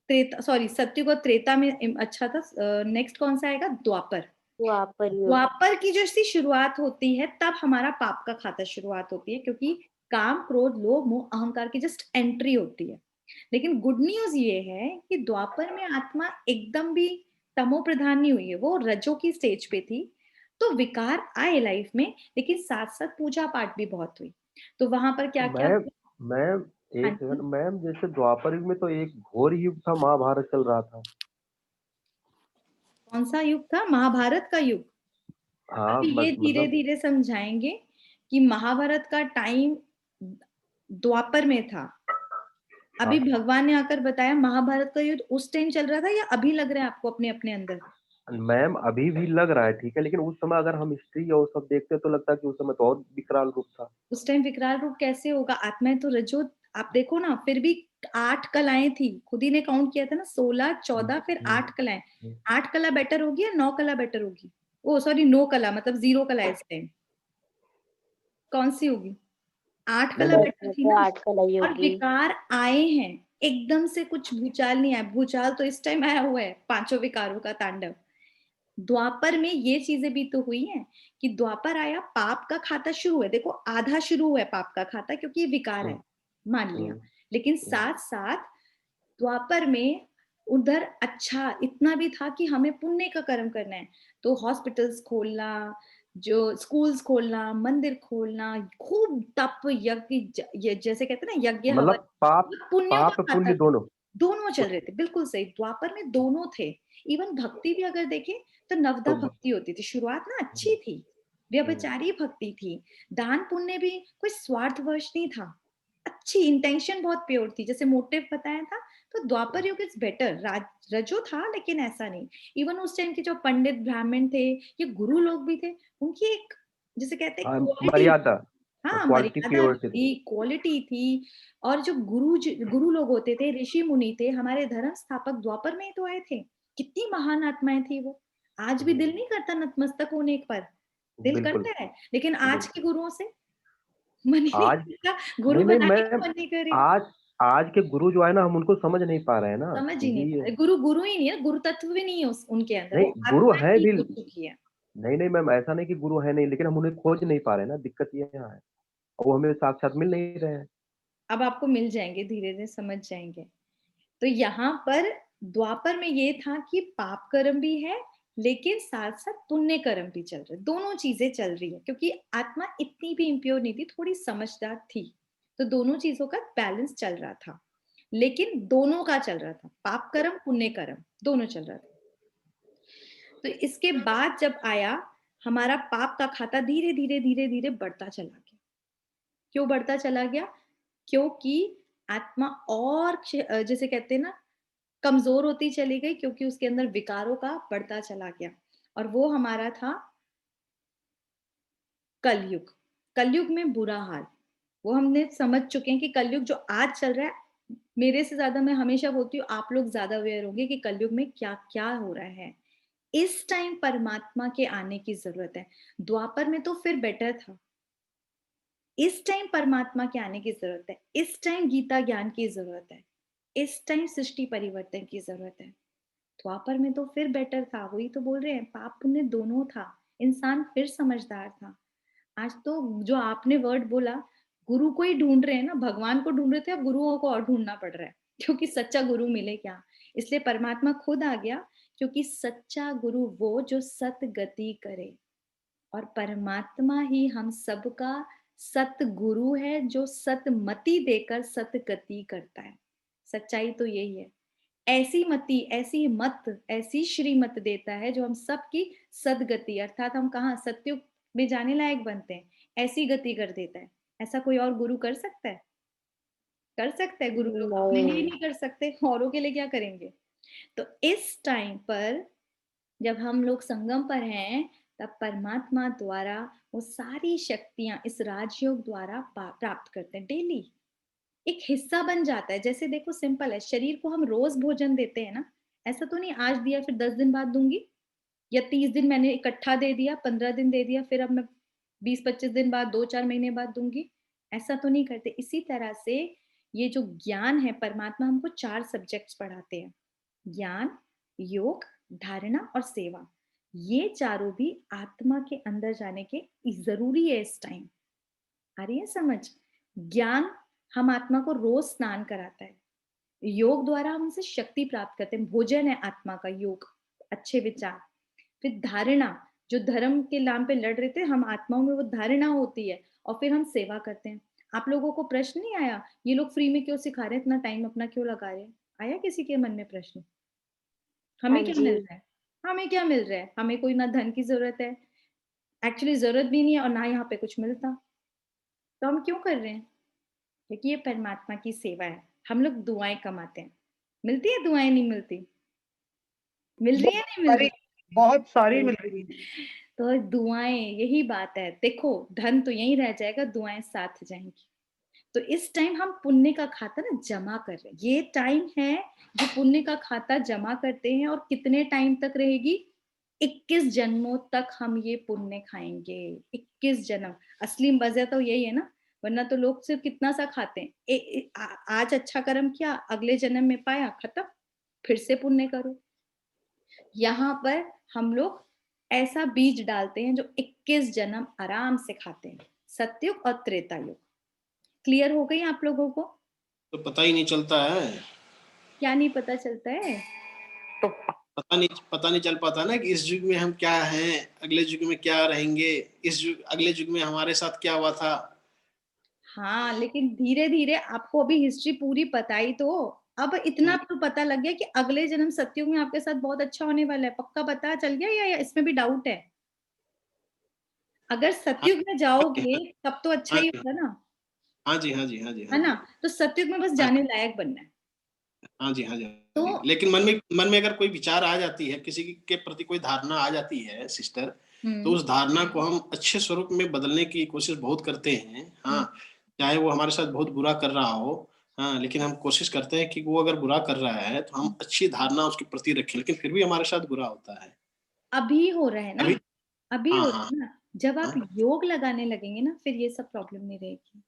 त्रेता सॉरी सतयुग और त्रेता में अच्छा था। नेक्स्ट कौन सा आएगा? द्वापर। द्वापर युग। द्वापर की जो सी शुरुआत होती है तब हमारा पाप का खाता शुरुआत होती है, क्योंकि काम, क्रोध, लोभ, मोह, अहंकार की जस्ट एंट्री होती है। लेकिन गुड न्यूज ये है कि द्वापर में आत्मा एकदम भी तमो प्रधान नहीं हुई है, वो रजो की स्टेज पे थी। तो विकार आए लाइफ में, लेकिन साथ साथ पूजा पाठ भी बहुत हुई। तो वहां पर क्या क्या? मैम मैम हाँ एक जी, सेकंड मैम, जैसे द्वापर युग में तो एक घोर युग था, महाभारत चल रहा था। कौन सा युग था? महाभारत का युग। हाँ अभी ये धीरे मतलब धीरे समझाएंगे कि महाभारत का टाइम द्वापर में था। अभी हाँ भगवान ने आकर बताया महाभारत का युद्ध उस टाइम चल रहा था, या अभी लग रहा है आपको अपने अपने अंदर? मैम, अभी भी लग रहा है, ठीक है, लेकिन उस समय अगर हम हिस्ट्री और सब देखते तो लगता है कि उस समय तो और विकराल रूप था। उस टाइम विकराल रूप कैसे होगा? आत्माएं तो रजो, आप देखो ना, फिर भी 8 कलाएं थी, खुद ही ने काउंट किया था ना, 16, 14, फिर 8 कलाएं। हम्म। 8 कला बेटर होगी या 9 कला बेटर होगी? ओ सॉरी, 9 कला, मतलब 0 कला इस टाइम कौन सी होगी? 8 नहीं कला मैं बेटर थी तो ना। 8 कलाई और होगी। विकार आए हैं, एकदम से कुछ भूचाल नहीं आया। भूचाल तो इस टाइम आया हुआ है, पांचों विकारों का तांडव। द्वापर में ये चीजें भी तो हुई हैं कि द्वापर आया, पाप का खाता शुरू है। देखो आधा शुरू हुआ है पाप का खाता, क्योंकि ये विकार है, मान लिया। लेकिन साथ साथ द्वापर में उधर अच्छा इतना भी था कि हमें पुण्य का कर्म करना है। तो हॉस्पिटल्स खोलना, जो स्कूल्स खोलना, मंदिर खोलना, खूब तप यज्ञ, ये जैसे कहते हैं ना यज्ञ हवन, मतलब पाप ये पुण्यों का पाप खाता पुण्य था। दोनों। दोनों चल रहे थे, बिल्कुल सही। द्वापर में दोनों थे। इवन भक्ति भी अगर देखें तो नवदा तो भक्ति होती थी, शुरुआत ना अच्छी थी, व्यभिचारी भक्ति थी। दान पुण्य भी कोई स्वार्थवश नहीं था, अच्छी इंटेंशन बहुत प्योर थी, जैसे मोटिव बताया था। तो द्वापर युग इज बेटर। रजो था लेकिन ऐसा नहीं। इवन उस टाइम के जो पंडित ब्राह्मण थे, ये गुरु लोग भी थे, उनकी एक, जिसे कहते हैं क्वालिटी, मर्यादा, हाँ क्वालिटी, मर्यादा प्योरिटी। थी, क्वालिटी थी। और जो गुरु लोग होते थे, ऋषि मुनि थे, हमारे धर्म स्थापक द्वापर में ही तो आए थे। कितनी महान आत्माएं थी वो। आज भी दिल नहीं करता नतमस्तक होने पर? दिल बिल्कुल करता है, लेकिन आज के बिल्कुल। गुरुओं से मन ही नहीं आज करता, गुरु नहीं नहीं बनाने का मैम, मन नहीं करे। आज आज के गुरु जो है ना, हम उनको समझ नहीं पा रहे हैं ना, समझ ही नहीं पा क्योंकि रहे। गुरु गुरु ही नहीं है, गुरु तत्व भी नहीं है उनके अंदर, नहीं, वो गुरु आत्मा है ही भी। हो चुकी है। नहीं नहीं मैम, ऐसा नहीं कि गुरु है नहीं, लेकिन हम उन्हें खोज नहीं पा रहे हैं ना, दिक्कत ये यहाँ है। और वो हमें साक्षात मिल नहीं रहे हैं। अब आपको मिल जाएंगे, धीरे धीरे समझ जाएंगे। तो यहाँ पर द्वापर में ये था कि पाप कर्म भी है, लेकिन साथ साथ पुण्य कर्म भी चल रहे, दोनों चीजें चल रही है, क्योंकि आत्मा इतनी भी इम्प्योर नहीं थी, थोड़ी समझदार थी। तो दोनों चीजों का बैलेंस चल रहा था, लेकिन दोनों का चल रहा था, पाप कर्म पुण्य कर्म दोनों चल रहा था। तो इसके बाद जब आया, हमारा पाप का खाता धीरे धीरे धीरे धीरे बढ़ता चला गया। क्यों बढ़ता चला गया? क्योंकि आत्मा और जैसे कहते हैं ना कमजोर होती चली गई, क्योंकि उसके अंदर विकारों का बढ़ता चला गया। और वो हमारा था कलयुग। कलयुग में बुरा हाल, वो हमने समझ चुके हैं कि कलयुग जो आज चल रहा है, मेरे से ज्यादा मैं हमेशा बोलती हूँ, आप लोग ज्यादा अवेयर होंगे कि कलयुग में क्या क्या हो रहा है। इस टाइम परमात्मा के आने की जरूरत है। द्वापर में तो फिर बेटर था, इस टाइम परमात्मा के आने की जरूरत है। इस टाइम गीता ज्ञान की जरूरत है। इस टाइम सृष्टि परिवर्तन की जरूरत है। द्वापर में तो फिर बेटर था, वही तो बोल रहे हैं, पाप पुण्य दोनों था, इंसान फिर समझदार था। आज तो जो आपने वर्ड बोला, गुरु को ही ढूंढ रहे हैं ना, भगवान को ढूंढ रहे थे, अब गुरुओं को और ढूंढना पड़ रहा है, क्योंकि सच्चा गुरु मिले क्या। इसलिए परमात्मा खुद आ गया, क्योंकि सच्चा गुरु वो जो सत गति करे, और परमात्मा ही हम सबका सतगुरु है, जो सतमति देकर सतगति करता है। सच्चाई तो यही है। ऐसी मति, ऐसी मत, ऐसी श्रीमत देता है जो हम सबकी सदगति, अर्थात हम कहाँ सत्युग में जाने लायक बनते हैं, ऐसी गति कर देता है। ऐसा कोई और गुरु कर सकता है? कर सकता है? गुरु लोग अपने लिए नहीं। नहीं कर सकते, औरों के लिए क्या करेंगे। तो इस टाइम पर जब हम लोग संगम पर हैं, तब परमात्मा द्वारा वो सारी शक्तियां इस राजयोग द्वारा प्राप्त करते हैं। डेली एक हिस्सा बन जाता है। जैसे देखो सिंपल है, शरीर को हम रोज भोजन देते हैं ना, ऐसा तो नहीं आज दिया फिर 10 दिन बाद दूंगी, या 30 दिन मैंने इकट्ठा दे दिया, 15 दिन दे दिया, फिर अब मैं 20-25 दिन बाद, 2-4 महीने बाद दूंगी। ऐसा तो नहीं करते। इसी तरह से ये जो ज्ञान है, परमात्मा हमको 4 सब्जेक्ट्स पढ़ाते हैं, ज्ञान, योग, धारणा और सेवा। ये चारों भी आत्मा के अंदर जाने के जरूरी है इस टाइम। आ रही है समझ। ज्ञान हम आत्मा को रोज स्नान कराता है। योग द्वारा हम उसे शक्ति प्राप्त करते हैं, भोजन है आत्मा का योग, अच्छे विचार। फिर धारणा, जो धर्म के नाम पे लड़ रहे थे, हम आत्माओं में वो धारणा होती है, और फिर हम सेवा करते हैं। आप लोगों को प्रश्न नहीं आया, ये लोग फ्री में क्यों सिखा रहे हैं, इतना टाइम अपना क्यों लगा रहे हैं? आया किसी के मन में प्रश्न? हाँ हमें क्या जी। मिल रहा है? हमें क्या मिल रहा है? हमें कोई ना धन की जरूरत है, एक्चुअली जरूरत भी नहीं है, और ना यहाँ पे कुछ मिलता, तो हम क्यों कर रहे हैं? क्योंकि ये परमात्मा की सेवा है। हम लोग दुआएं कमाते हैं। मिलती है दुआएं? नहीं मिलती? मिल रही है? बहुत नहीं मिल सारी रही? बहुत सारी मिल रही है। तो दुआएं, यही बात है। देखो धन तो यहीं रह जाएगा, दुआएं साथ जाएंगी। तो इस टाइम हम पुण्य का खाता ना जमा कर रहे हैं। ये टाइम है जो पुण्य का खाता जमा करते हैं, और कितने टाइम तक रहेगी? 21 जन्मों तक हम ये पुण्य खाएंगे। 21 जन्म। असली मजा तो यही है ना, वरना तो लोग सिर्फ कितना सा खाते हैं। आज अच्छा कर्म किया, अगले जन्म में पाया, खत्म, फिर से पुण्य करो। यहाँ पर हम लोग ऐसा बीज डालते हैं जो 21 जन्म आराम से खाते हैं। सतयुग और त्रेता युग। क्लियर हो गई आप लोगों को? तो पता ही नहीं चलता है। क्या नहीं पता चलता है? तो पता नहीं चल पाता ना कि इस युग में हम क्या हैं, अगले युग में क्या रहेंगे, इस युग अगले युग में हमारे साथ क्या हुआ था। हाँ, लेकिन धीरे धीरे आपको अभी हिस्ट्री पूरी पता ही तो। अब इतना तो पता लग गया कि अगले जन्म सतयुग में आपके साथ बहुत अच्छा होने वाला है, पक्का पता चल गया, या इसमें भी डाउट है? अगर हाँ सतयुग में जी, जाओगे तब तो अच्छा हाँ ही जी, होगा ना, हाँ जी, हाँ जी, हाँ जी, हाँ है जी, ना। तो सतयुग में बस हाँ जाने जी, लायक बनना है। हाँ जी, हाँ जी, हाँ तो जी। लेकिन मन में अगर कोई विचार आ जाती है, किसी के प्रति कोई धारणा आ जाती है सिस्टर, तो उस धारणा को हम अच्छे स्वरूप में बदलने की कोशिश बहुत करते हैं। हाँ, चाहे वो हमारे साथ बहुत बुरा कर रहा हो, हाँ, लेकिन हम कोशिश करते हैं कि वो अगर बुरा कर रहा है तो हम अच्छी धारणा उसके प्रति रखें, लेकिन फिर भी हमारे साथ बुरा होता है। अभी हो रहा है ना, अभी अभी हाँ, हो रहा हाँ, है ना। जब आप हाँ, योग लगाने लगेंगे ना, फिर ये सब प्रॉब्लम नहीं रहेगी।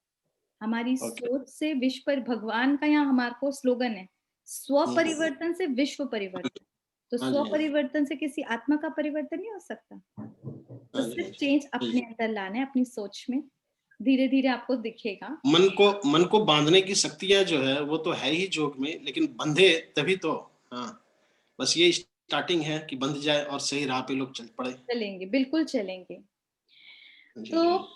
हमारी ओके, सोच से विश्व पर, भगवान का यहाँ हमारे को स्लोगन है, स्व हम्म, परिवर्तन से विश्व परिवर्तन। तो हाँ स्व जी, हाँ जी, परिवर्तन से किसी आत्मा का परिवर्तन नहीं हो सकता। तो हाँ जी, हाँ सिर्फ जी, चेंज हाँ अपने जी। अंदर लाना है, अपनी सोच में। धीरे धीरे आपको दिखेगा। मन को बांधने की शक्तियां जो है वो तो है ही जोग में, लेकिन बंधे तभी तो। हाँ, बस ये स्टार्टिंग है कि बंध जाए और सही राह पे लोग चल पड़े। चलेंगे, बिल्कुल चलेंगे। जी तो जी।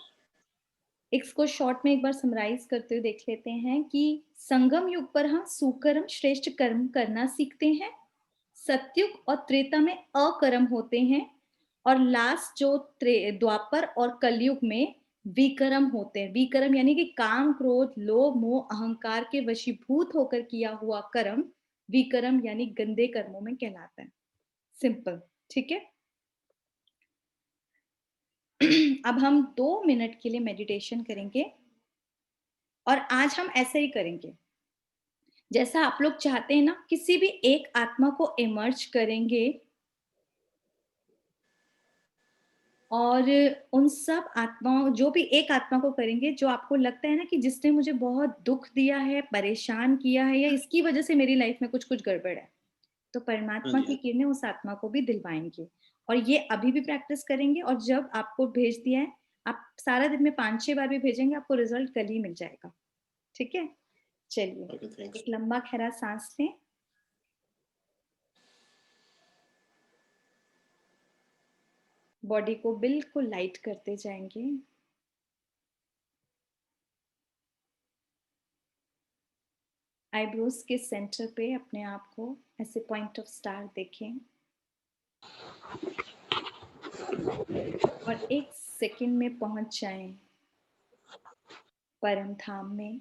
इसको शॉर्ट में एक बार समराइज करते हुए देख लेते हैं कि संगम युग पर हम सुकर्म श्रेष्ठ कर्म करना सीखते हैं, सतयुग और त्रेता में अकर्म होते हैं, और लास्ट जो द्वापर और कलयुग में विकर्म होते हैं। विकर्म यानी कि काम, क्रोध, लोभ, मोह, अहंकार के वशीभूत होकर किया हुआ कर्म विकर्म यानी गंदे कर्मों में कहलाता है। सिंपल, ठीक है। अब हम 2 मिनट के लिए मेडिटेशन करेंगे और आज हम ऐसे ही करेंगे जैसा आप लोग चाहते हैं ना, किसी भी एक आत्मा को इमर्ज करेंगे और उन सब आत्माओं, जो भी एक आत्मा को करेंगे जो आपको लगता है ना कि जिसने मुझे बहुत दुख दिया है, परेशान किया है, या इसकी वजह से मेरी लाइफ में कुछ गड़बड़ है, तो परमात्मा की किरणें उस आत्मा को भी दिलवाएंगी। और ये अभी भी प्रैक्टिस करेंगे, और जब आपको भेज दिया है, आप सारा दिन में 5-6 बार भी भेजेंगे, आपको रिजल्ट कल ही मिल जाएगा। ठीक है, चलिए एक लंबा गहरा सांस लें। बॉडी को बिल्कुल लाइट करते जाएंगे। आईब्रोज के सेंटर पे अपने आप को ऐसे पॉइंट ऑफ स्टार देखें और 1 सेकंड में पहुंच जाएं परम धाम में,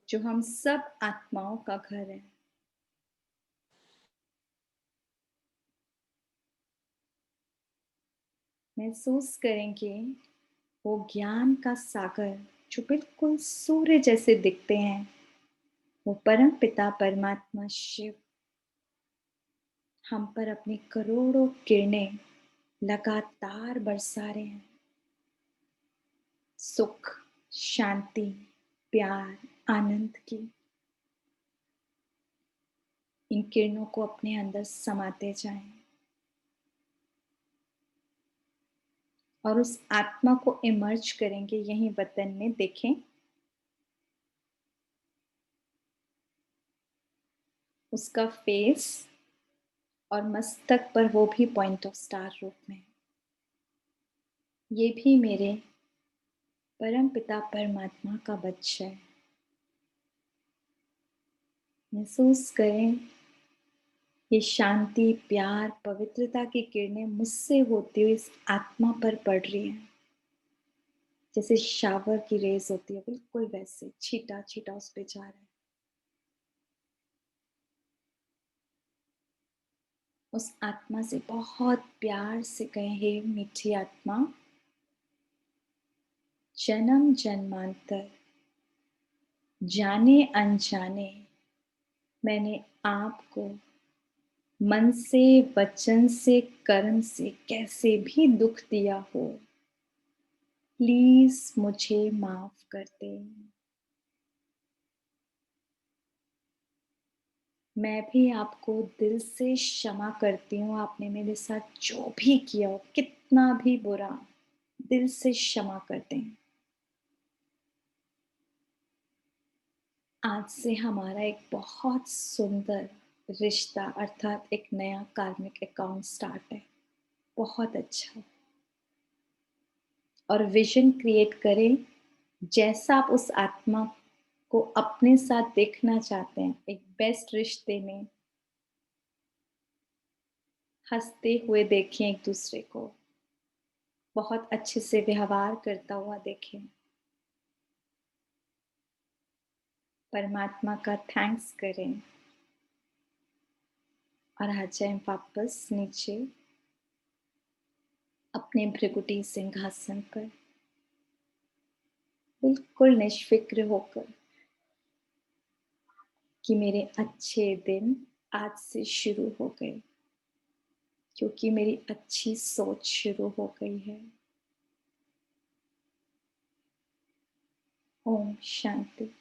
जो हम सब आत्माओं का घर है। महसूस करेंगे वो ज्ञान का सागर जो बिल्कुल सूर्य जैसे दिखते हैं, वो परम पिता परमात्मा शिव हम पर अपनी करोड़ों किरणें लगातार बरसा रहे हैं। सुख, शांति, प्यार, आनंद की इन किरणों को अपने अंदर समाते जाएं और उस आत्मा को इमर्ज करेंगे यहीं वतन में। देखें उसका फेस और मस्तक पर वो भी पॉइंट ऑफ स्टार रूप में। ये भी मेरे परम पिता परमात्मा का बच्चा है। महसूस करें ये शांति, प्यार, पवित्रता की किरणें मुझसे होती हुई इस आत्मा पर पड़ रही हैं, जैसे शावर की रेस होती है, बिल्कुल वैसे छीटा छीटा उस पे जा रहा है। उस आत्मा से बहुत प्यार से कहें, हे मीठी आत्मा, जन्म जन्मांतर जाने अनजाने मैंने आपको मन से, वचन से, कर्म से कैसे भी दुख दिया हो, प्लीज मुझे माफ कर दे। मैं भी आपको दिल से क्षमा करती हूँ। आपने मेरे साथ जो भी किया हो, कितना भी बुरा, दिल से क्षमा कर दें। आज से हमारा एक बहुत सुंदर रिश्ता अर्थात एक नया कार्मिक अकाउंट स्टार्ट है। बहुत अच्छा। और विजन क्रिएट करें जैसा आप उस आत्मा को अपने साथ देखना चाहते हैं, एक बेस्ट रिश्ते में हंसते हुए देखें, एक दूसरे को बहुत अच्छे से व्यवहार करता हुआ देखें। परमात्मा का थैंक्स करें और आ जाएं वापस नीचे अपने भृगुटी सिंहासन पर, बिल्कुल निष्फिक्र होकर कि मेरे अच्छे दिन आज से शुरू हो गए, क्योंकि मेरी अच्छी सोच शुरू हो गई है। ओम शांति।